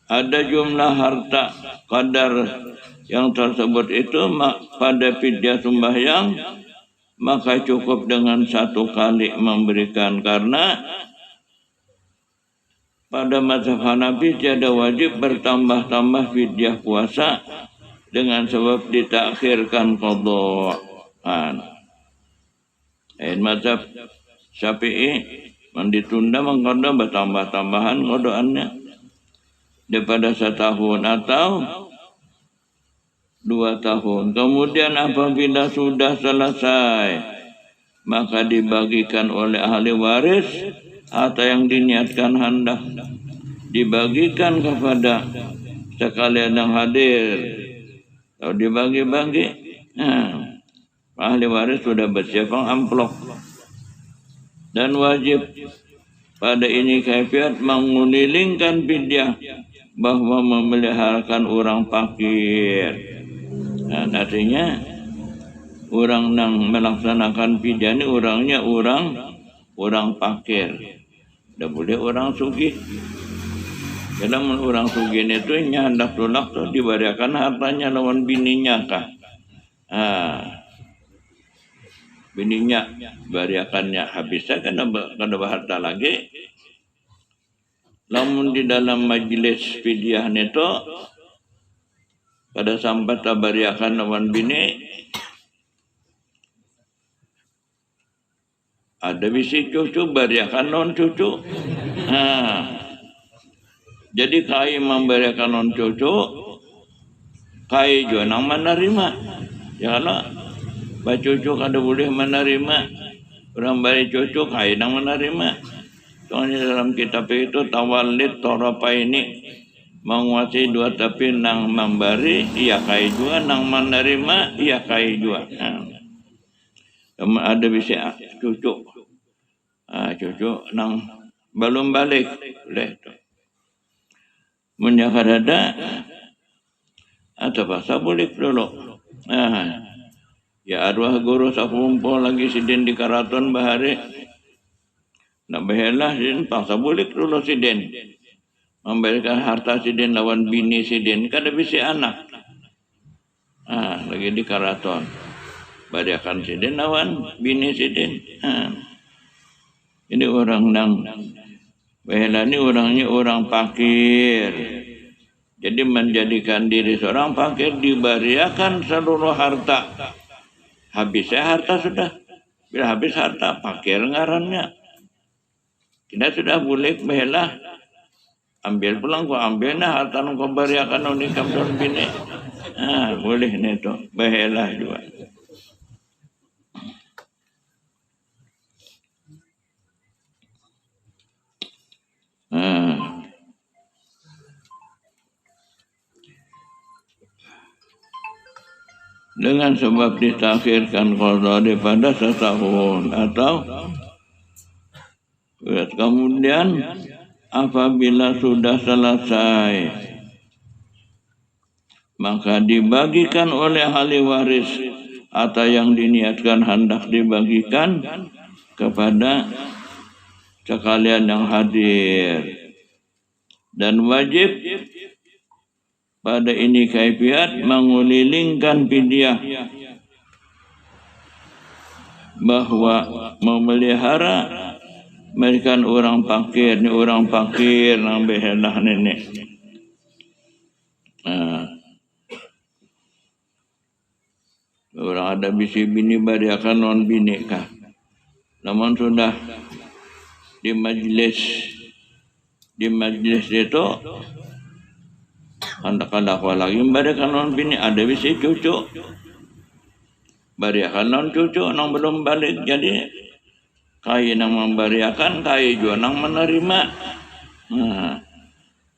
ada jumlah harta kadar yang tersebut itu pada fidyah sembahyang, maka cukup dengan 1 kali memberikan, karena pada mazhab Hanafi tiada wajib bertambah-tambah fidyah puasa dengan sebab ditakhirkan qadhaan. Mazhab Syafi'i ditunda mengqada bertambah-tambahan qadaannya daripada 1 tahun atau 2 tahun. Kemudian apabila sudah selesai, maka dibagikan oleh ahli waris atau yang diniatkan hendak dibagikan kepada sekalian yang hadir. Kalau dibagi-bagi, ahli waris sudah bersiap amplop. Dan wajib pada ini kaifiat mengulilingkan fidyah bahwa memeliharakan orang fakir. Artinya orang yang melaksanakan fidyah ini orangnya orang fakir. Tidak boleh orang sugih. Dalam orang sugih itu hendak tolak tuh diberikan hartanya lawan bininya kah? Bininya beriakannya habisnya kena harta lagi. Namun di dalam majlis fidyah itu pada sampai tabariakan lawan bini, ada bisi cucu beriakan non cucu. Jadi kai memberiakan non cucu, kai juga nang menerima. Ya kalau cucu kada boleh menerima, orang beri cucu kai nang menerima. Soalnya dalam kitab itu tawalid torapa ini menguasai 2, tapi nang memberi iya kai juga, nang menerima iya kai juga. Ada bisa cucu, cucu nang belum balik boleh tu. Menyakar ada atau bahasa boleh dulu. Ya arwah guru sakumpul lagi sidin di karaton bahari. Nak behelah sidin paksa boleh dulu sidin. Memberikan harta sidin lawan bini sidin. Kada bisa anak. Lagi di karaton. Bariakan sidin lawan bini sidin. Ini orang nang behelah ini orangnya orang fakir. Jadi menjadikan diri seorang fakir diberiakan seluruh harta. Habisnya harta sudah. Bila habis harta, fakir ngarannya. Kita sudah boleh behelah. Ambil pulang, kau ambilnya harta yang kau beriakan unikam don bini. Boleh nih tu. Behelah juga. Dengan sebab ditakhirkan qada daripada 1 tahun atau kemudian apabila sudah selesai, maka dibagikan oleh ahli waris atau yang diniatkan hendak dibagikan kepada sekalian yang hadir. Dan wajib pada ini kaifiat mengulilingkan fidyah bahwa memelihara mereka orang fakir, ni orang fakir nang behelah nenek. Orang ada bisi bini bariakan non bini kah. Namun sudah di majlis di majlis itu anda lagi memberikan non bini ada bisi cucu bariakan non cucu nang belum balik jadi kai nang membariakan kai juga nang menerima. Nah,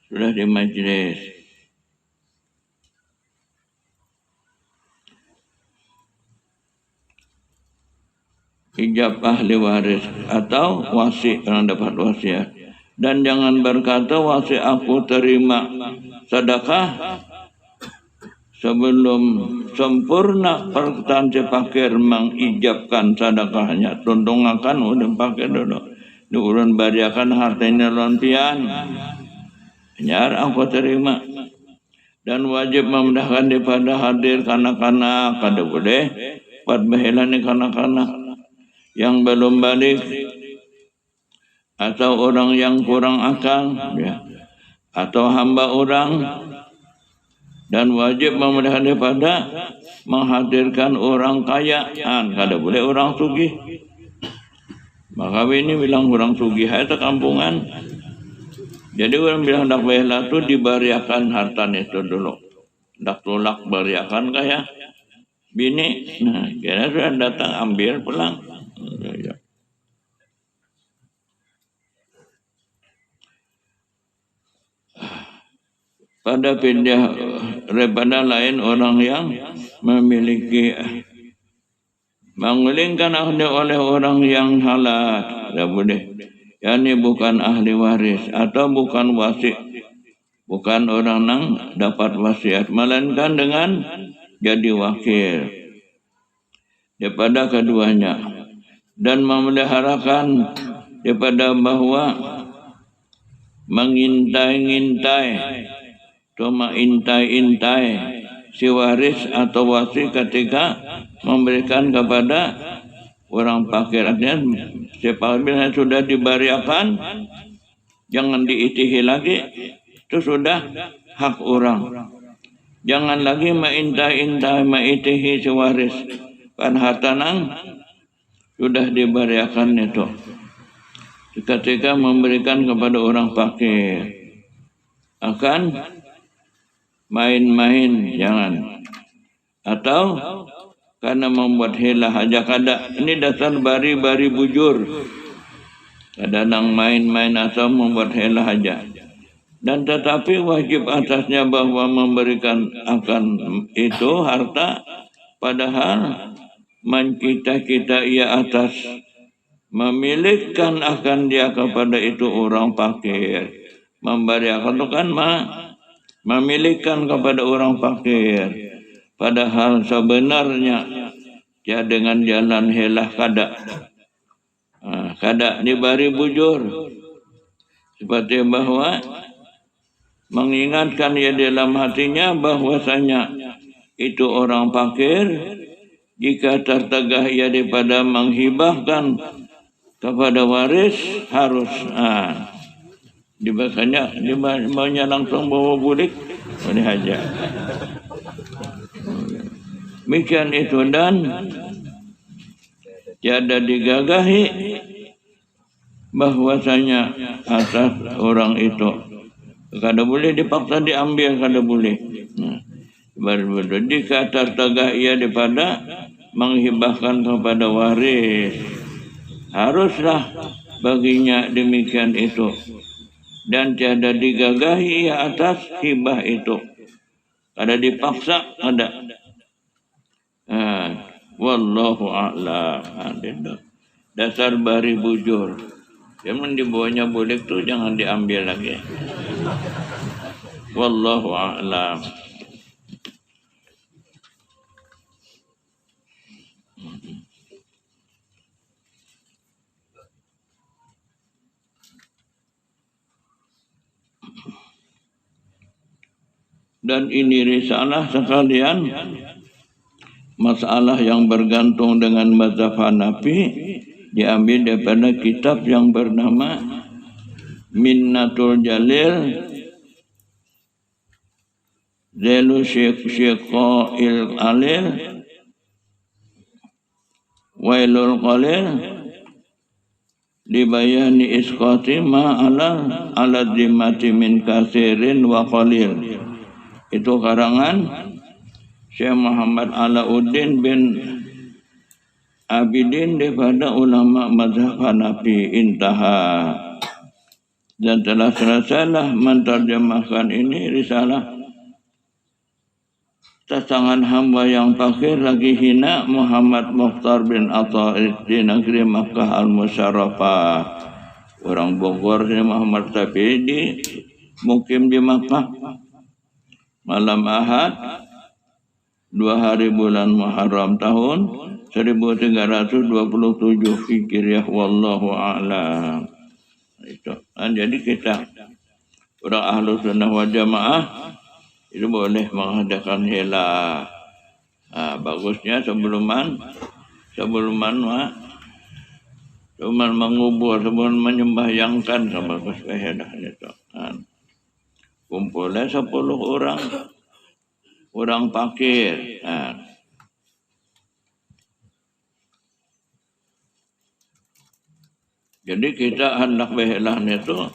sudah di majlis. Ijab ahli waris atau wasi yang dapat wasiat. Dan jangan berkata wasi aku terima sedekah sebelum sempurna perkataan fakir mengijabkan sedekahnya. Tundungakan udah pakai dulu. Diurun bariakan hartanya lontian. Nyar aku terima. Dan wajib memudahkan daripada hadir kanak-kanak kada boleh buat behelani kanak-kanak yang belum balik atau orang yang kurang akal ya, atau hamba orang, dan wajib memudahkan daripada menghadirkan orang kaya kada boleh orang sugih. Maka ini bilang orang sugih itu kampungan. Jadi orang bilang dak behela tu dibariakan harta itu dulu. Dak tolak bariakan kaya bini. Nah, kira sudah datang ambil pulang. Ya. Pada pindah daripada lain orang yang memiliki mengulingkan ahli oleh orang yang halal, tidak boleh. Yani bukan ahli waris atau bukan wasi, bukan orang yang dapat wasiat, melainkan dengan jadi wakil daripada keduanya, dan memeliharakan daripada bahwa mengintai-intai, cuma intai-intai si waris atau wasi ketika memberikan kepada orang fakir. Artinya apabila sudah dibariakan jangan diitihi lagi, itu sudah hak orang. Jangan lagi mengintai-intai mengitihi si waris, kan harta nang sudah dibariakan itu ketika memberikan kepada orang fakir. Akan main-main jangan, atau karena membuat hela aja kada. Ini dasar bari-bari bujur. Kadang main-main atau membuat hela aja. Dan tetapi wajib atasnya bahwa memberikan akan itu harta, padahal kita ia atas memilihkan akan dia kepada itu orang fakir. Memberikan itu kan memilihkan kepada orang fakir. Padahal sebenarnya ya dengan jalan helah kada. Kada dibari bujur. Seperti bahwa mengingatkan ya dalam hatinya bahwasanya itu orang fakir, jika tertegah ia daripada menghibahkan kepada waris harus dibakanya dimaunya langsung bawa bulik boleh aja. Demikian itu, dan tiada digagahi bahwasanya atas orang itu kada boleh dipaksa diambil, kada boleh. Baru jika tertegah ia daripada menghibahkan kepada waris, haruslah baginya demikian itu, dan tiada digagahi ia atas hibah itu, kada dipaksa, ada. Wallahu a'lam. Dasar bari bujur. Yang dibawanya bulik tu jangan diambil lagi. Wallahu a'lam. Dan ini risalah sekalian masalah yang bergantung dengan mazhab Hanafi diambil daripada kitab yang bernama Minnatul Jalil Zailu Syiqa'il Alil Wailul Qalil Dibayani isqati ma ala dimati min kasirin wa qalil. Itu karangan Syekh Muhammad Alauddin bin Abidin daripada ulama mazhab Hanafi. Intaha. Dan telah selesailah menterjemahkan ini risalah Tasangan hamba yang fakir lagi hina Muhammad Mukhtar bin Atta di negeri Makkah Al-Musyarrafah. Orang Bogor ni Muhammad tapi di mukim di Makkah. Malam Ahad 2 hari bulan Muharram tahun 1327 Hijriah wallahu a'lam. Itu. Jadi kita orang Ahlus Sunnah wal Jamaah itu boleh mengadakan hela. Bagusnya sebelum mengubur, sebelum menyembahyangkan sama hela itu. Kumpulnya 10 orang fakir. Jadi kita hendak berhelah itu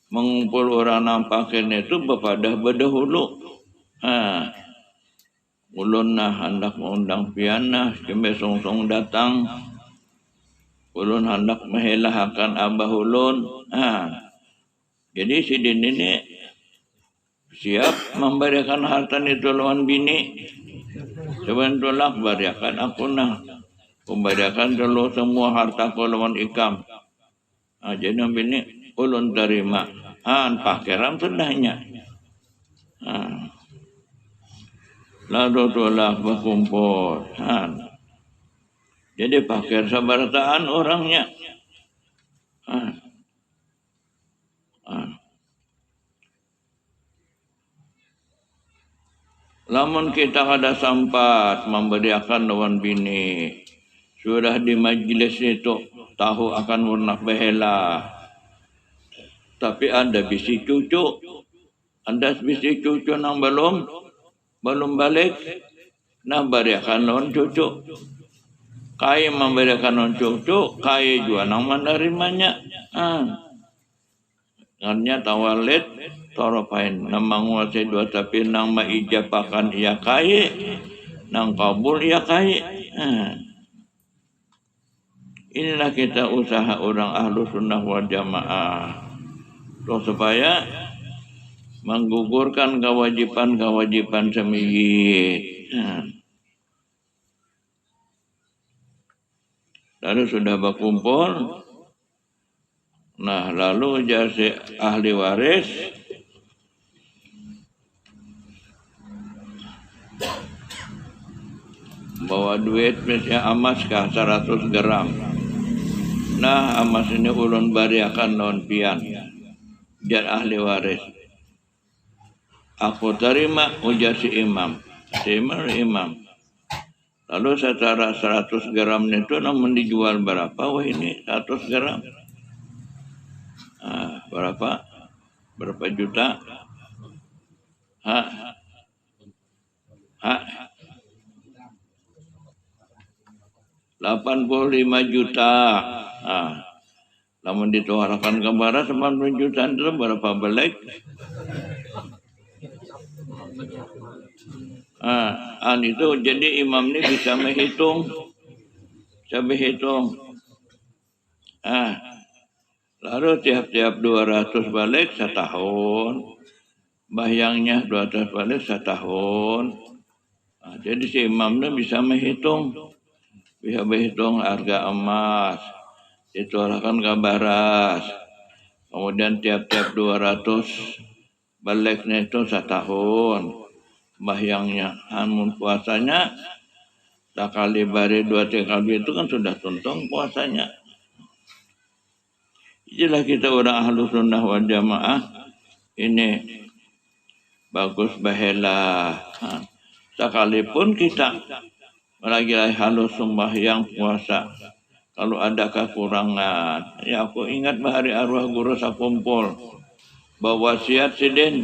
mengumpul orang nampakin itu berpadah berdahulu. Ulun hendak mengundang pianah, kembe song-song datang. Ulun hendak mengelahkan abah ulun. Jadi si din ini siap memberikan harta itu lawan bini. Sebenarnya berikan aku nah. Memberikan dulu semua harta ku lawan ikam. Jadi bini ulun terima. Pakiran sudahnya. Lalu tulah berkumpul. Jadi pakir sabartaan orangnya. Lamun kita ada sempat memberiakan lawan bini. Sudah di majlis itu tahu akan warna behela. Tapi ada bisi cucu. Ada bisi cucu yang belum balik. Nah beriakan lawan cucu. Kaya memberiakan lawan cucu. Kaya juga yang menerimanya. Artinya tawalit. Toropain. Nama nguasai dua tapi nang maijapakan ia kaya. Nang kabul ia kaya. Inilah kita usaha orang Ahlus Sunnah wal Jamaah. Supaya menggugurkan kewajiban-kewajiban semiyit. Lalu sudah berkumpul. Nah, lalu jadi ahli waris. Bawa duit misalnya emas kah 100 gram. Nah, emas ini ulun bariakan non pian. Jar ahli waris. Aku terima ujar si imam. Si imam. Lalu secara 100 gram itu namun dijual berapa? Wah ini 100 gram. Berapa? Berapa juta? 85 juta. Namun dituarakan ke barat 90 juta itu berapa balik? Itu jadi imam ini bisa menghitung. Lalu tiap-tiap 200 balik setahun. Bahyangnya 200 balik setahun. Jadi si imam ini bisa menghitung. Bisa menghitung harga emas. Dituarakan ke barat. Kemudian tiap-tiap 200 baliknya itu setahun. Bahyangnya. Amun puasanya. Sekali bari 2-3 kali itu kan sudah tuntung puasanya. Inilah kita orang Ahlus Sunnah wal Jamaah. Ini bagus bahela. Sekalipun kita lagi halus sembahyang puasa. Kalau ada kekurangan. Ya aku ingat bahari arwah guru sakumpul. Bawa wasiat sidin.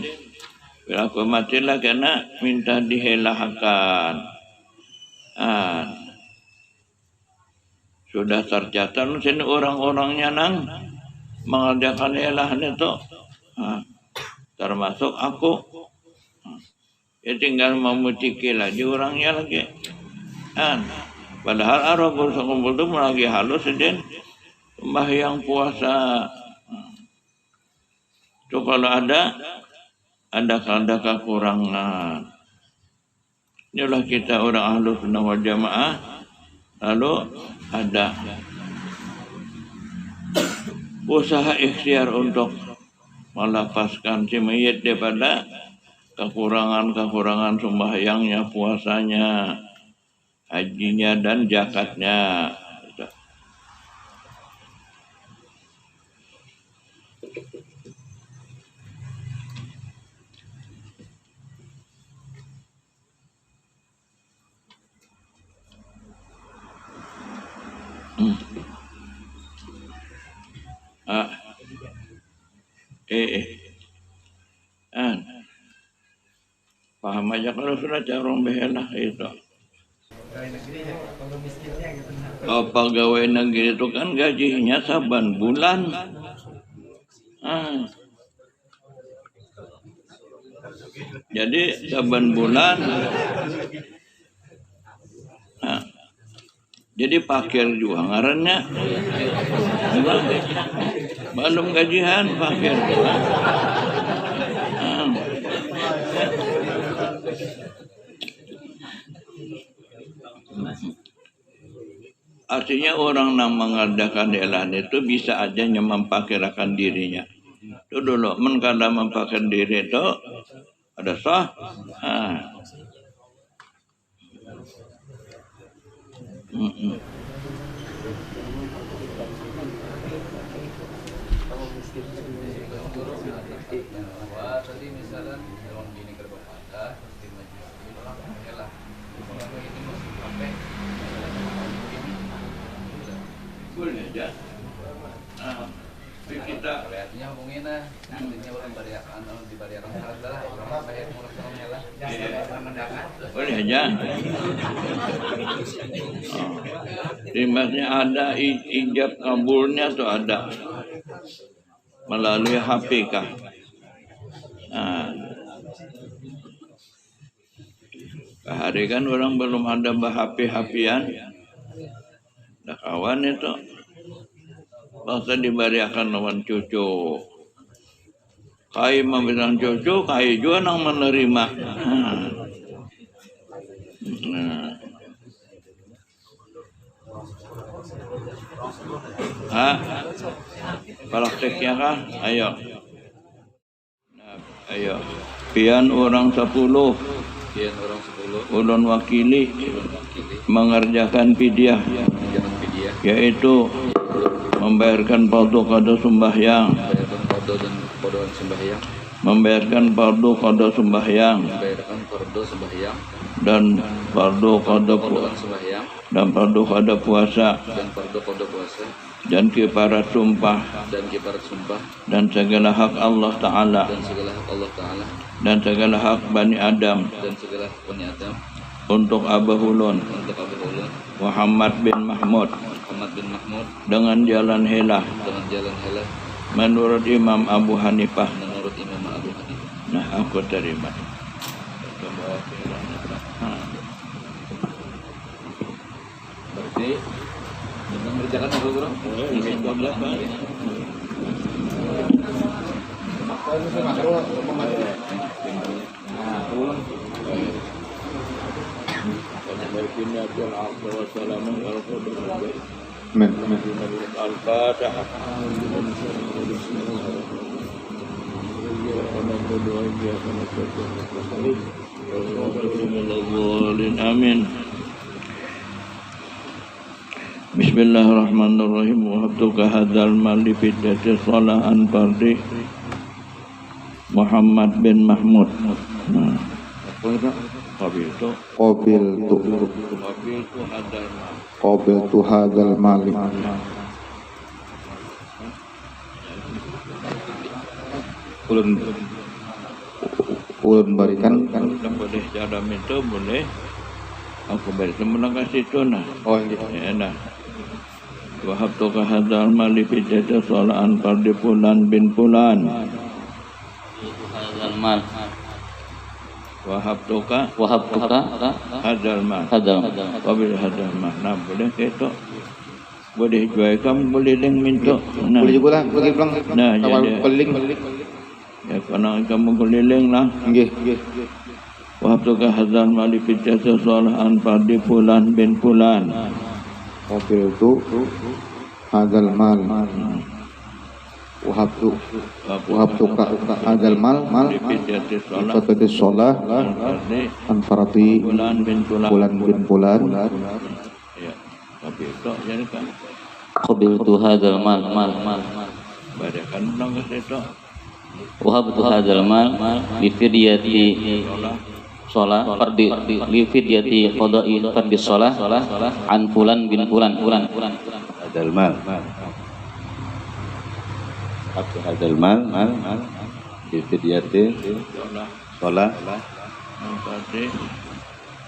Bila aku matilah kena minta dihelahakan. sudah tercatat sini orang-orangnya nang mengerjakan elah itu, termasuk aku. Ya tinggal memutiki lagi orangnya lagi. Padahal arwah kursa kumpul itu lagi halus sedin sembahyang puasa. Itu kalau ada kekurangan. Inilah kita orang Ahlus Sunnah wal Jamaah. Lalu ada usaha ikhtiar untuk melepaskan si mayit daripada kekurangan sembahyangnya, puasanya, hajinya dan zakatnya. Paham aja kalau sudah carong behelah itu. Pegawai negeri itu kan gajinya saban bulan. Jadi saban bulan. Jadi pakir juga ngarannya. Belum gajian pakir juga. Artinya orang yang mengadakan elan itu bisa aja mempakirakan dirinya. Itu dulu, kada mempakir diri itu ada sah. Tadi misalnya dalam gini kerja boleh aja. Kita artinya hubungin nantinya orang bariakan dibariakan adalah orang bayar mulai lah. Boleh aja. Rimasnya ada ijab kabulnya tuh ada melalui HP kah? Hari kan orang belum ada HP-HPan. Ada kawan itu bangsa dibariakan lawan cucu. Kai membilang cucu, kai juga nang menerima. Prakteknya kah? Ayo. Ayo. Pian orang 10. Ulun wakili mengerjakan pidyah, yaitu membayarkan fardu qada sembahyang, membayarkan fardu qada sembahyang, dan fardu qada puasa, dan kifarat sumpah, dan segala hak Allah Ta'ala, dan segala hak Bani Adam, untuk Abah Ulun Muhammad bin Mahmud dengan jalan helah menurut Imam Abu Hanifah. Nah, aku terima. Berarti mengerjakan apa, Bro? Al-Fatihah. Amin. Bismillahirrahmanirrahim. Wa habtuka hadzal mali fiddati salahan fardi Muhammad bin Mahmud. Qabiltu hadzal mali. Ulun berikan kan boleh cara itu boleh aku berikan menangkas itu nah. Oh iya. Ya nah. Wahabtuka hadzal mal li fidyati shalaan fardi fulan bin fulan. Hadzal mal. Wahabtuka hadzal mal. Wabil hadzal mal. Nah, boleh ketok. Boleh jual kamu boleh leng minta. Nah. Boleh juga lah, pergi pulang. Nah, jadi. Keliling. Ya, kalau kamu keliling lah. Nggih. Wahabtuka hadzal mal li fidyati shalaan fardi fulan bin fulan. Mobil itu hadal mal. Wahabtuka hadal mal Li fidyati shalaan Fatati sholah fardi Anfarati fulan bin fulan. Bulan. Ya, tapi itu jadi kan. Qabiltu hadzal mal. Badakan dong ke situ. Wahabtu hadzal mal li fidyati shalah fardi li fidyati qada'i fardi shalah an fulan bin fulan. Hadzal mal. Abdu hadzal mal di fidyati sholah Nanti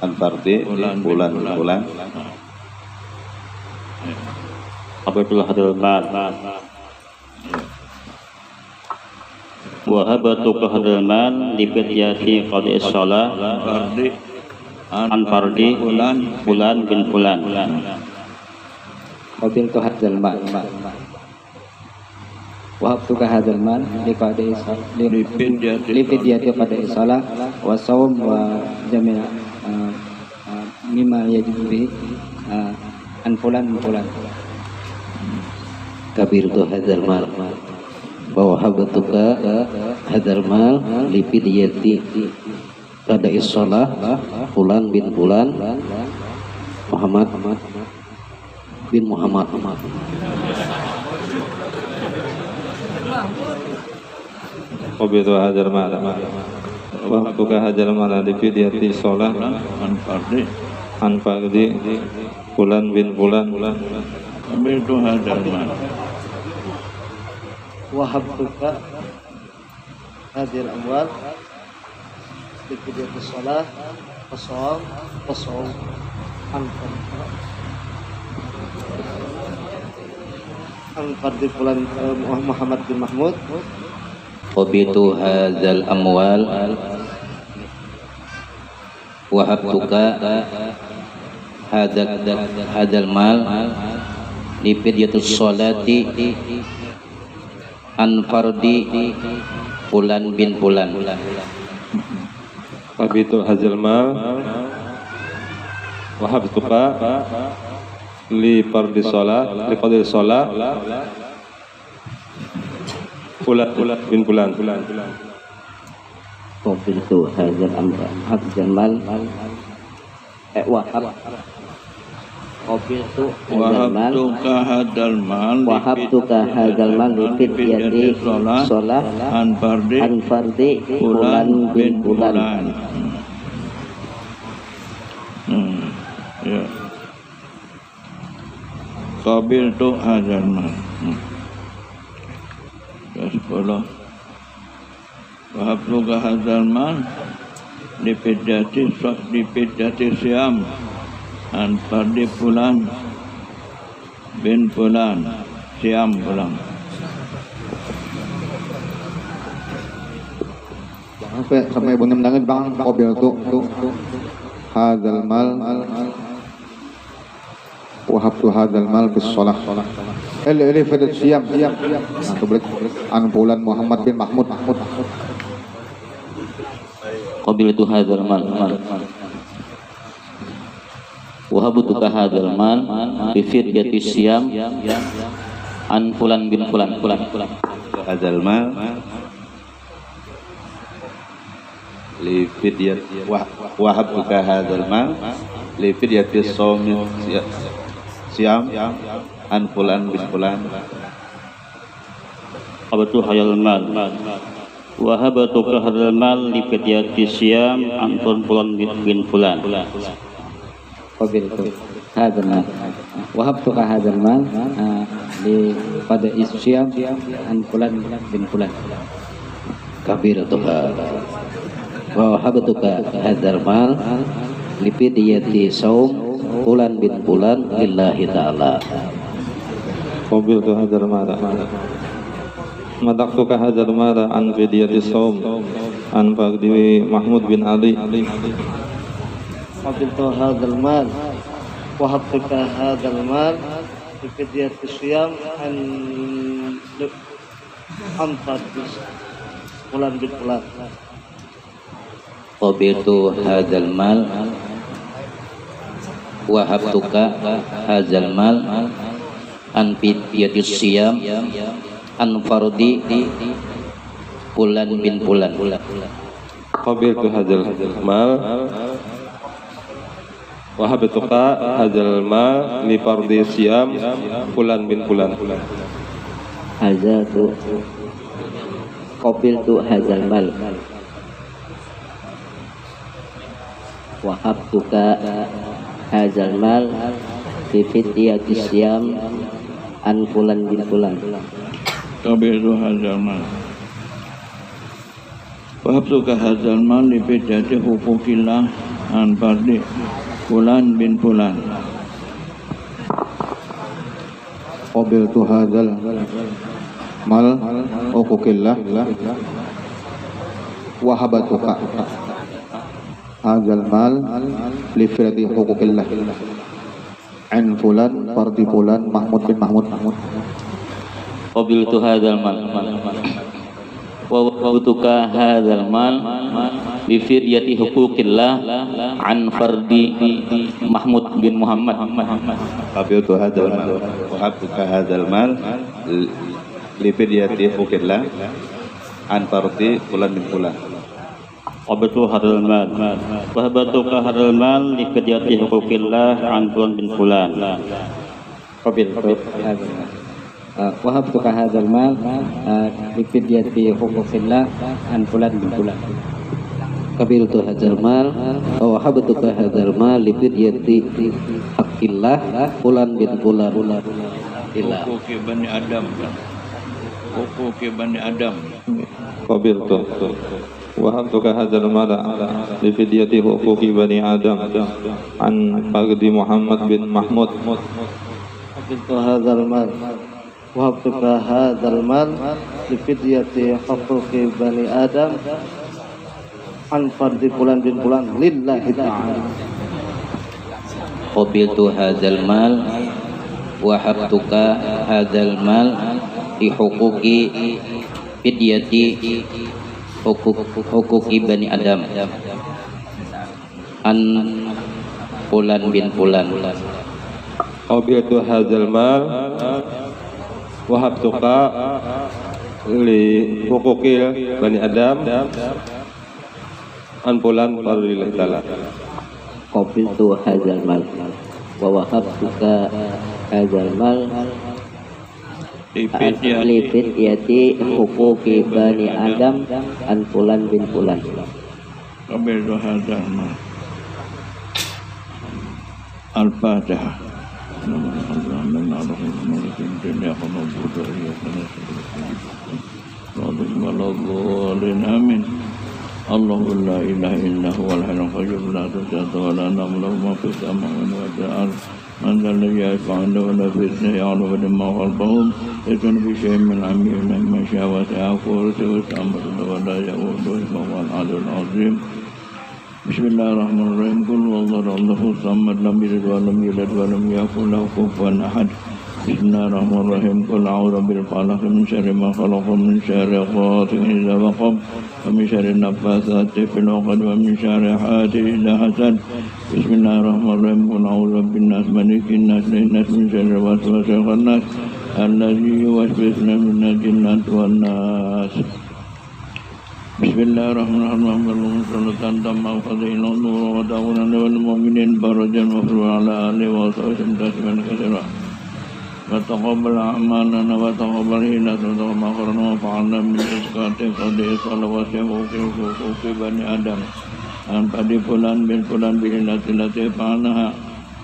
an fardi bulan. Qabiltu hadzal mal. Wahabtu hadzal mal li fidyati qada'i shalah fardi an fardi fulan bin fulan. Qabiltu hadzal mal. Wahabtuka hadzal mal li fidyati qada'i shalah wa shaum wa jami'a mimma yajibu bihi an fulan. Kabirtu hadzal mal wa wahabtuka hadzal mal li fidyati qada'i shalah fulan bin fulan Muhammad bin Muhammad. Qabiltu hadzal mal wa wahabtuka hadzal mal di fidyati sholah an fardi an fardi fulan bin fulan. ambil itu hadzal mal. Wahabtuka hadzal amwal li fidyati shalah wa shaum an fardi fulan Muhammad bin Mahmud. Qabiltu hadzal amwal wahabtuka hadzal mal li fidyati sholati an fardi fulan bin fulan. Qabiltu hadzal mal wahabtuka li fardi sholah li qadri sholah fulan bin fulan. Qabiltu hadzal mal wahab qabiltu Wahabtuka hadzal mal wahabtuka hadzal mal li fidyati shalah an fardi fulan bin fulan. Ya. Qabiltu hadzal mal. Ke-10. Wahabtuka hadzal mal li fidyati siam an fardi fulan bin fulan. Siam pulang. Sampai bunyi menangis bang. Qabiltu hadzal mal wahabtu hadzal mal bis shalah. Ele fadat siam. Nah, tulis an fulan Muhammad bin Mahmud. Qabiltu hadzal mal. Wahabtuka hadzal mal bi fidyati siyam an fulan bin fulan. Hadzal mal li fidyati wahabtuka hadzal mal li fidyati shaumi siyam an fulan bin fulan. Qabiltu hadzal mal. Wahabtuka hadzal mal li fidyati siyam an fulan bin fulan. Qabiltu hadzal mal wahabtuka hadzal mal li qada'i syiyam an fulan bin fulan. Kabirtu wa wahabtuka hadzal mal li fidyati shaum fulan bin fulan lillahi ta'ala. qabiltu hadzal mala madaqtuka hadzal mala an fidyati shaum an faqdi Mahmud bin Ali qabiltu hadzal mal wa habtuka hadzal mal bi fidyati siyam an amfad bulan bin bulan. qabiltu hadzal mal wa habtuka hadzal mal an fidyati siyam an fardi bulan bin bulan. qabiltu hadzal mal wa habtuka hadzal mal li fardi siyam fulan bin fulan. Hazatu qabiltu hadzal mal wa habtuka hadzal mal fi fidyati siyam an fulan bin fulan. qabiltu hadzal mal wa habtuka hadzal mal li fidyati huquqillah an fardi fulan bin fulan. qabiltu hadzal mal uqukillah wa habatuka hadzal mal li firati huquqillah an fulan fardi fulan Mahmud bin Mahmud. qabiltu hadzal mal wa habtuka hadzal mal bi fidyati huquqillah an fardi Mahmud bin Muhammad. qabiltu hadzal mal wa habtuka hadzal mal li fidyati huquqillah an fardi fulan bin fulan. qabiltu hadzal mal wa habtuka hadzal mal li fidyati huquqillah an fulan bin fulan. qabiltu Wa habtuka hadzal mal bi fidyati huquqillah an fulan bin fulan. Qabiltu hadzal mal wa habtuka hadzal mal li fidyati haqqillah fulan bin fulan. Huquqi bani Adam. Huquqi bani Adam. qabiltu wa habtuka hadzal mal li fidyati huquqi bani Adam an faqdi Muhammad bin Mahmud. qabiltu hadzal mal wa habtuka hadzal mal li fidyati huquqi bani Adam an fardi fulan bin fulan lillahi ta'ala. qabiltu hadzal mal wa habtuka hadzal mal li huquqi fidyati huquqi bani Adam an fulan bin fulan. qabiltu hadzal mal wa habtuka li huquqi bani Adam an fulan fardillah ta'ala. Qabiltu hadzal mal wa wahabtuka hadzal mal li fidyati huquqi bani Adam an fulan bin fulan. qabiltu hadzal mal. Al-Fatihah. Amin. Allahu la ilaha illa huwal hayyul qayyum la ta'khudhuhu sinatun wa la nawm lahu ma fis samawati wa fil ardh man dhal ladhi yashfa'u 'indahu illa bi'idhnihi ya'lamu ma khalfahum yatun bi shay'in min 'ilmihi ma sha'a wa sa'a kursiyuhu samawati wa la ya'uduhu hifdhuhuma al-'aliyyul 'azim. Bismillahirrahmanirrahim. Qul huwallahu samad lam yalid wa lam yulad wa lam yakul lahu kufuwan ahad. Bismillahirrahmanirrahim. Qul a'udzu bil falaq min syarri ma khalaq min syarri ghasiqin idza waqab wa min syarri naffatsati fil 'uqad wa min syarri hasidin idza hasad. Bismillahirrahmanirrahim. Qul a'udzu birabbin nas malikin nas ilahin nas min syarri waswasil khannas alladzi yuwaswisu minal jinnati wan nas. Bismillahirrahmanirrahim. Salatan tamma qadina nur wa da'una lil mu'minin farajan wa ala alihi wa sahbihi tasbihan katsira. Wa taqabbal a'malana wa taqabbal hinatana wa maqarna wa fa'alna min rizqati qadi salawati wa huquqi bani Adam. An padi fulan bin fulan bi lati fa'alnaha.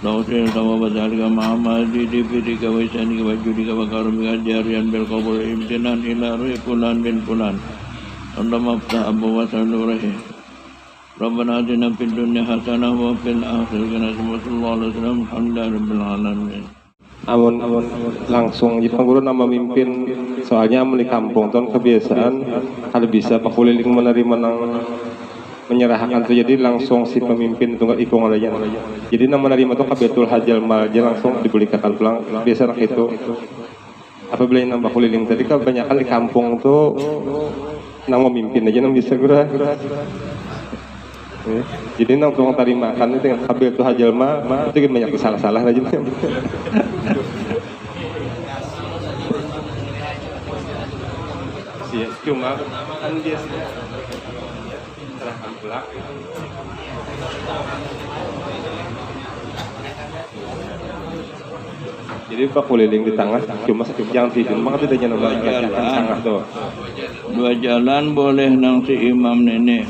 Lawsil sawaba dzalika ma'amadi di bidika wa isani wa judika wa karamika jariyan bil qabul imtinan ila ruhi fulan bin fulan. Allahumma aftah abwaaba nurih. Rabbana atina fid dunya hasanah wa fil akhirati hasanah wa qina adzabannar. Alhamdulillahi rabbil alamin. amun langsung jadi pengguru nama mimpin soalnya amun di kampung tuh kebiasaan kalau bisa pakuliling menerima menyerahkan tuh jadi langsung si pemimpin itu nggak ikung aja jadi nama menerima tuh kabetul hajal mal aja langsung dibelikan pulang biasa itu apabila yang nambah kuliling tadi kebanyakan di kampung tuh nama mimpin aja nama bisa gura jadi nang tukang terima kan itu dengan kabel tuh hajal mah itu banyak salah-salah aja iya cuma kan dia serahkan pulang jadi pak kuliling di tengah cuma yang tidur maka tidak nambah tengah tuh dua jalan boleh nang si imam nenek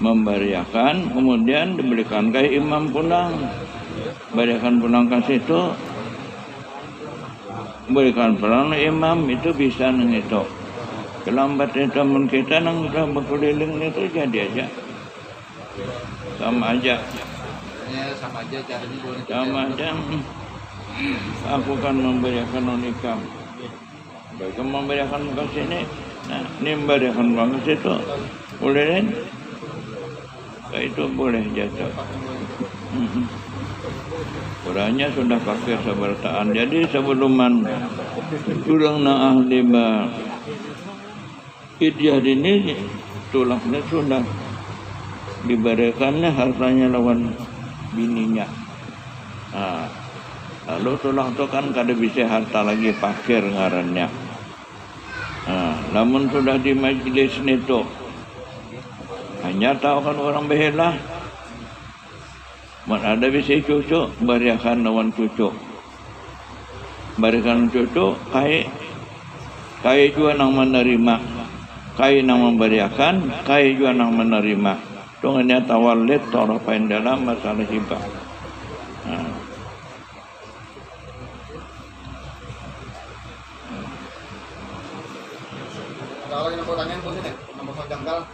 membariakan kemudian diberikan ke imam pulang bariakan pulang ke situ berikan pulang imam itu bisa nang itu kelambat teman kita nang udah berkeliling itu jadi aja sama aja caranya boleh sama aja aku kan memberiakan non-ikam baik memberiakan ke sini nah ini memberiakan ke situ boleh kan itu boleh jatuh. Orangnya sudah pakai sabartaan. Jadi sebelum kurang na ahli ba idyah ini tulaknya sudah diberikannya hartanya lawan bininya. Nah, lalu tulak itu kan kada bisa harta lagi pakir ngarannya. Nah, namun sudah di majlis itu hanya tahu kan orang behelah mana ada bisa cucu bariakan lawan cucu bariakan cucu kai juga nang menerima kai nang membariakan kai juga nang menerima tunganya tawalid tarafain dalam masalah hibah. Kalau yang mau tanyain boleh nih nomor janggal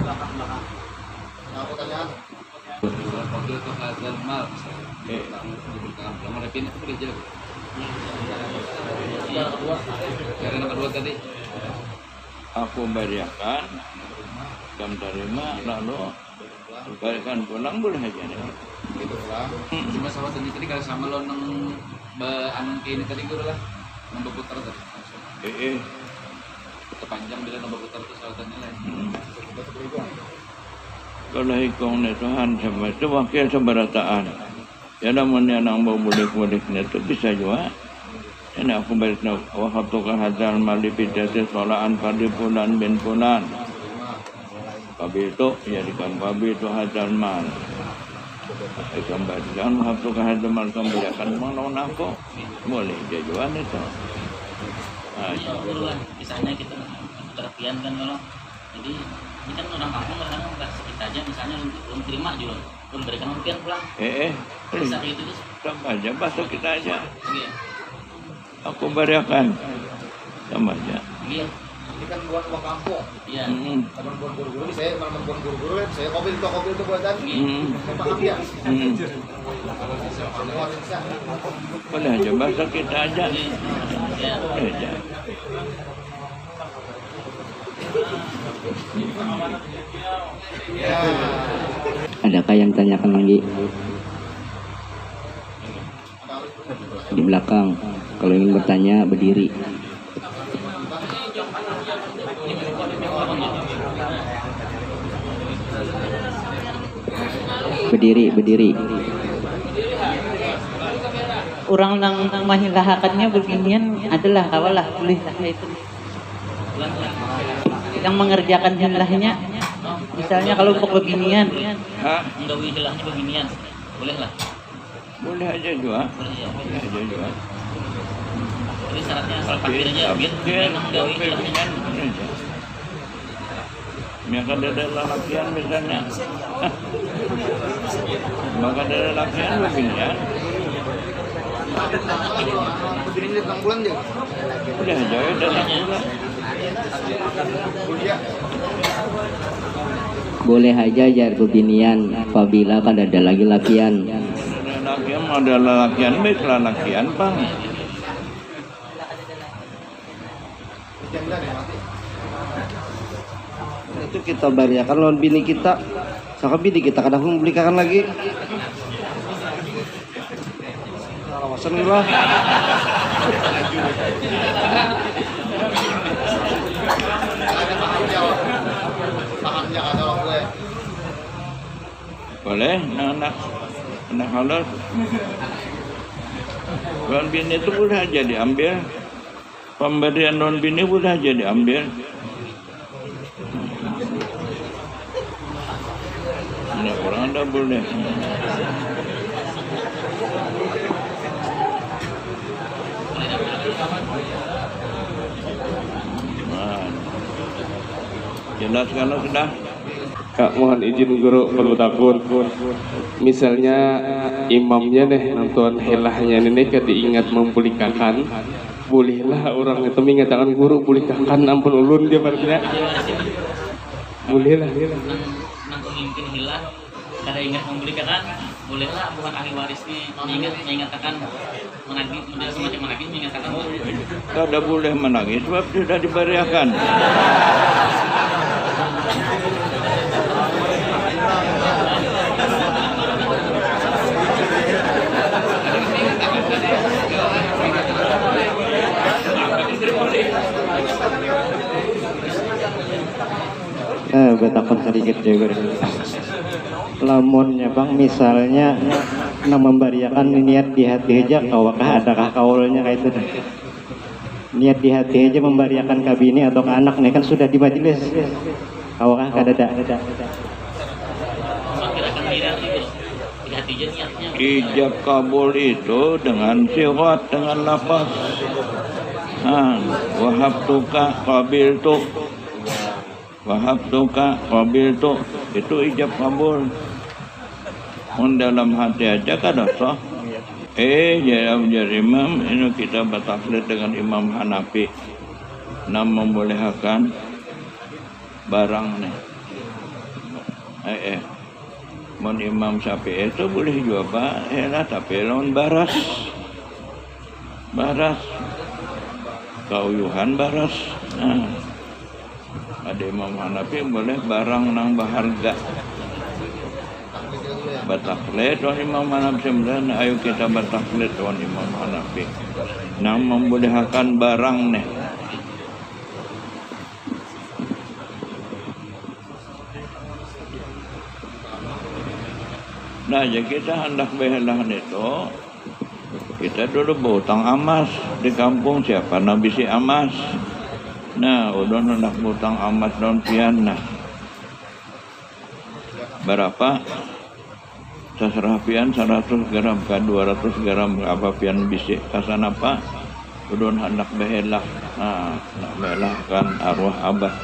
belakang nah pertanyaan wakil itu hazal mal nomor pin itu boleh jawab karena nomor 2 tadi aku bariakan jam terima lalu bariakan pulang boleh aja nih gitu pulang cuma sama tadi kalau sama lo nang anong kini tadi guru lah nang berputar tadi panjang bila nomor putar itu salah nilai. Kalau ikong ni Tuhan sama itu wakil seberataan. Ya namun yang nang boleh itu bisa juga. Ini aku balik nak wahatukan hadal mali pidati solaan pada bulan bin bulan. Kabi itu jadikan kabi itu hadal mal. Ikam balikan wahatukan hadal mal kembalikan malu aku boleh dia juga itu. Misalnya kita kerapian kan kalau jadi ini kan orang kampung kadang kasih kita aja misalnya belum terima juga belum berikan rupiah pulang bisa gitu tuh sama aja bahasa kita aja iya. Aku bariakan sama aja Iya. Ini kan buat uang kampung. Iya. Teman buat guru-guru ini saya malam buat guru-guru kan saya kopi itu buatan. Saya paham ya. Semua bisa. Boleh aja bahasa kita aja. Iya. Aja. Adakah yang tanyakan lagi? Di belakang. Kalau ingin bertanya berdiri. Berdiri. Orang nang menghilangkannya beginian adalah awalah boleh itu. Yang mengerjakan hilahnya, misalnya kalau untuk beginian, menggawi hilahnya beginian, boleh lah. Boleh aja juga. Boleh aja juga. Jadi syaratnya asal fakir aja, biar menggawi hilahnya. Maka ada lelakian misalnya. Maka ada lelakian beginian. Begini di bulan dia. Udah aja udah bulan. Boleh aja jar beginian apabila kan ada lagi lakian. Lelakian ada lelakian baik lelakian bang. Itu kita bariakan lawan bini kita, sama bini kita kadang membelikan lagi. Alasan lah. Boleh anak halal. Non bini itu boleh aja diambil. Pemberian non bini boleh aja diambil. Ini orang anda boleh. Jelas kalau sudah. Kak, mohon izin guru perlu takun. Misalnya imamnya nih nonton hilahnya ini diingat mempublikakan, bolehlah orang itu mengatakan guru publikakan ampun ulun dia berarti. Bolehlah. Nang pemimpin hilah kada ingat mempublikakan, bolehlah bukan ahli waris nih mengingatkan menagih semacam menagih mengingatkan. Kada boleh menagih sebab sudah diberiakan. Betakon sedikit juga. Lamunnya bang, misalnya nama membariakan niat di hati aja, kawakah adakah kaulnya kayak itu? Niat di hati aja membariakan ke bini atau ke anak nih kan sudah di majelis. Kawakah kada ada. Ijab kabul itu dengan siwat, dengan lafaz. Wahabtuka qabiltu. Wahabtuka qabiltu itu ijab kabul. Dalam hati aja kada sah. Jadi imam ini kita bertaklid dengan Imam Hanafi. Membolehkan barang nih. Mon Imam Syafi'i itu boleh juga pak, tapi lawan baras, kauyuhan baras. Ada Imam Hanafi boleh barang nang berharga. Bertaklid lawan Imam Hanafi sebenarnya, ayo kita bertaklid lawan Imam Hanafi. Nang membolehkan barang nih. Nah, jadi kita hendak behelah itu, kita dulu berhutang emas di kampung siapa nabi si emas. Nah, udah hendak berhutang emas daun pian. Nah, berapa? Terserah pian 100 gram ke 200 gram apa pian bisik kasan apa? Udah hendak behelah. Nah, nak behelah kan arwah abah.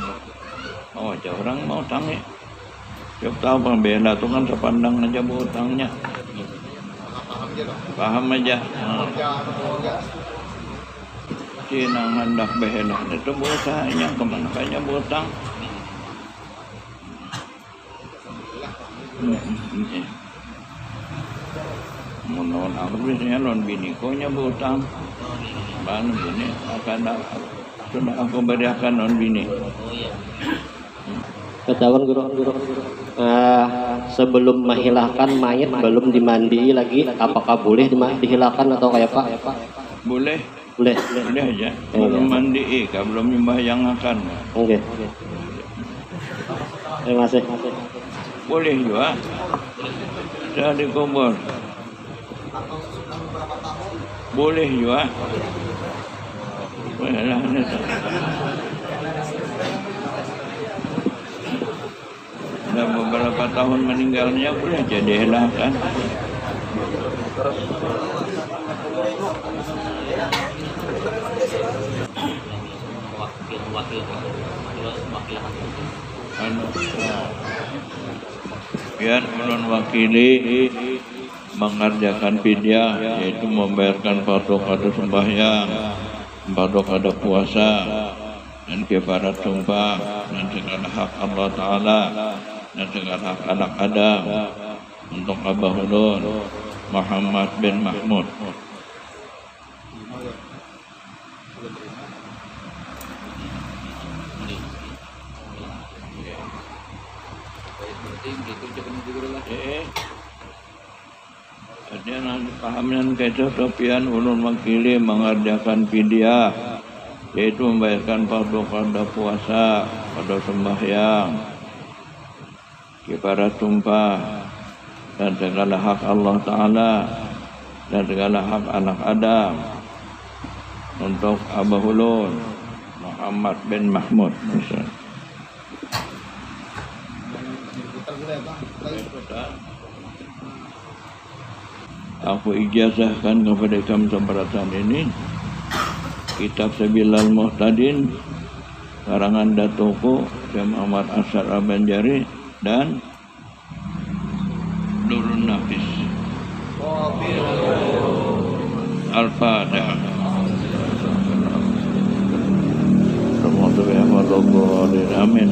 Oh, aja orang mau tangi. Tiap tahu pembela itu kan sepandang aja berhutangnya. Paham aja. Cina hendak behelah itu berusaha kemana kayaknya berhutang. Menurut aku biasanya non bini konya berhutang. Bang bini akan sudah aku beriakan non bini. Ketahuan guru. Sebelum menghilangkan mayat belum dimandi lagi, apakah boleh dihilangkan atau kayak pak? Boleh aja. Belum mandi, belum membayangkan. Oke. Terima kasih. Boleh juga. Sudah dikubur. Boleh juga. Bolehlah itu. Sudah beberapa tahun meninggalnya boleh jadi hilangkan. Biar ulun wakili mengerjakan fidyah, yaitu membayarkan patuh ada sembahyang, patuh ada puasa, dan kefarat sumpah, dan segala hak Allah Ta'ala, dan segala hak anak Adam, untuk Abah Hudun Muhammad bin Mahmud. Artinya pahamnya kaidah sopian ulun makili mengerjakan fidyah, yaitu membayarkan fardu qada puasa, qada sembahyang, kifarat tumpah, dan segala hak Allah Ta'ala dan segala hak anak Adam untuk Abah Ulun Muhammad bin Mahmud. Aku ijazahkan kepada kamu semperatan ini kitab Sabilal Muhtadin karangan Datuku Syekh Muhammad Asyar Al-Banjari dan Nurun Nafis. Al-Fatihah. Amin.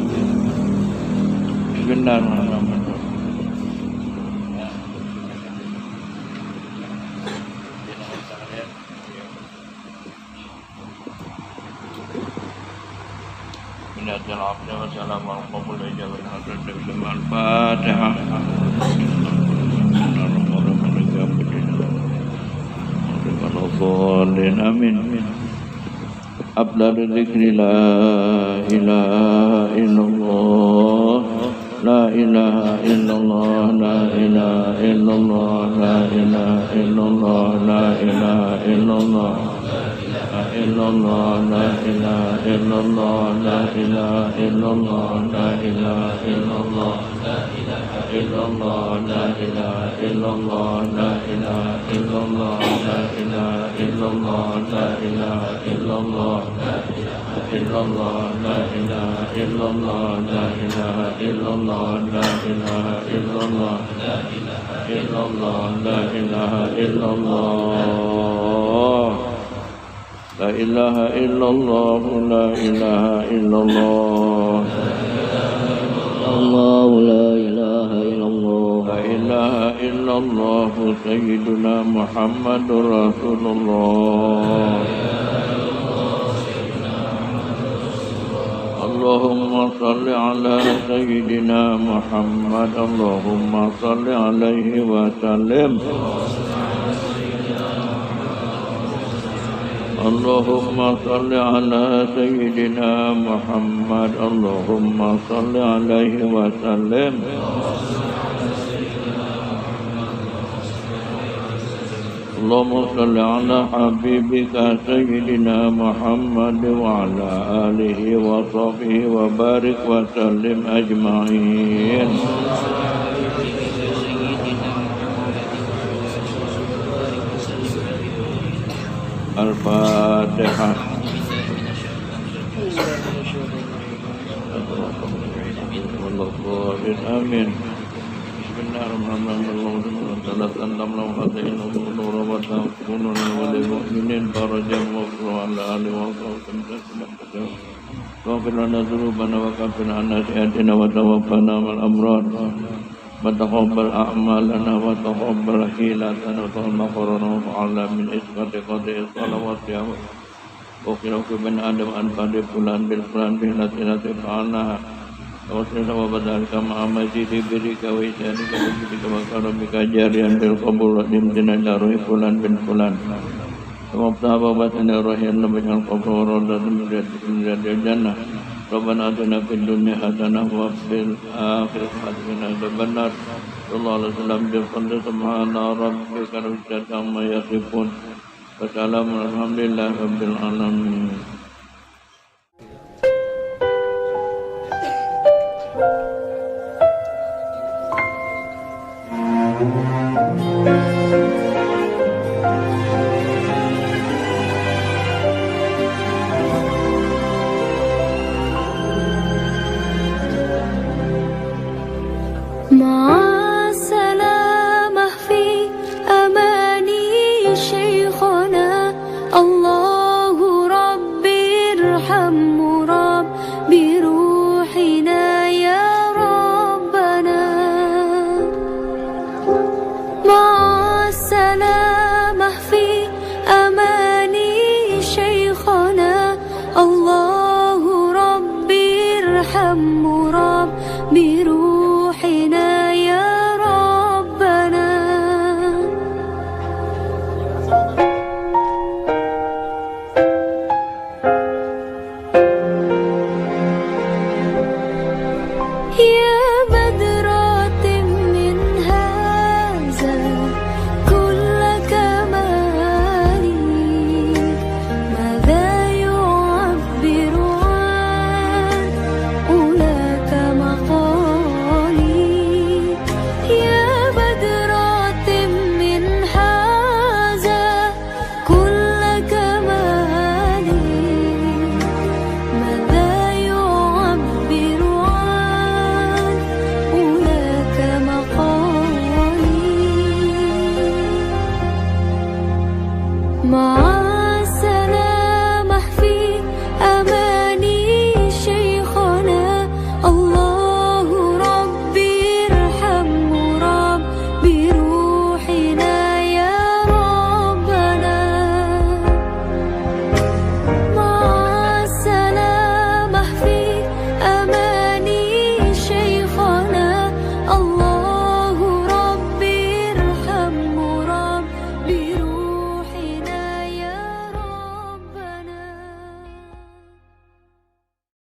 Bismillahirrahmanirrahim. Al-Fatihah. Amin. Abdul dzikri la ilaha illallah, la ilaha illallah, la ilaha illallah, la ilaha illallah, la ilaha illallah, la illallah, la ilaha illallah, la ilaha illallah, la ilaha illallah, la ilaha illallah, la ilaha illallah, la ilaha illallah, la ilaha illallah, la ilaha illallah, la ilaha illallah, la ilaha illallah, la ilaha illallah, la ilaha illallah, la ilaha illallah, la ilaha illallah. La ilaha illallah, la ilaha illallah, Allah, la ilaha illallah, la ilaha illallah, Sayyiduna Muhammadur Rasulullah. Allahumma salli ala Sayyidina Muhammad, Allahumma salli alaihi wa sallim. Allahumma salli ala Sayyidina Muhammad, Allahumma salli alaihi wa sallim. Allahumma salli ala habibika Sayyidina Muhammad wa ala alihi wa sahbihi wa barik wa sallim ajma'in. Al-Fatihah. Amin. Bismillahirrahmanirrahim. Salatan tamlam hadain umur wa ta'kunun wal mu'minin farajam wa ala alihi wa sahbihi. Wa qina dzunubana wa kafina anna sayyi'atina wa tawaffana mal amrad. وتقبل أعمالنا وتقبل حيلتنا وتقبل وعلى من إسقاط قضاء الصلوات وقنا بن آدم أن قد فلان بالفلان بهلتنا فعلناها وصلنا وبذلك مع مزيد برك وإحسانك وجودك وكرمك جاريا بالقبول ودمتنا إلى روح فلان بن فلان ومفتاح بابتنا روحنا بجعل القبر وردة من رياض الجنة. ربنا آتنا في الدنيا حسنة وفي الآخرة حسنة وقنا عذاب النار. صلى الله عليه وسلم بفضل سبحان ربك رب العزة عما يصفون وسلام الحمد لله رب العالمين. Thank you.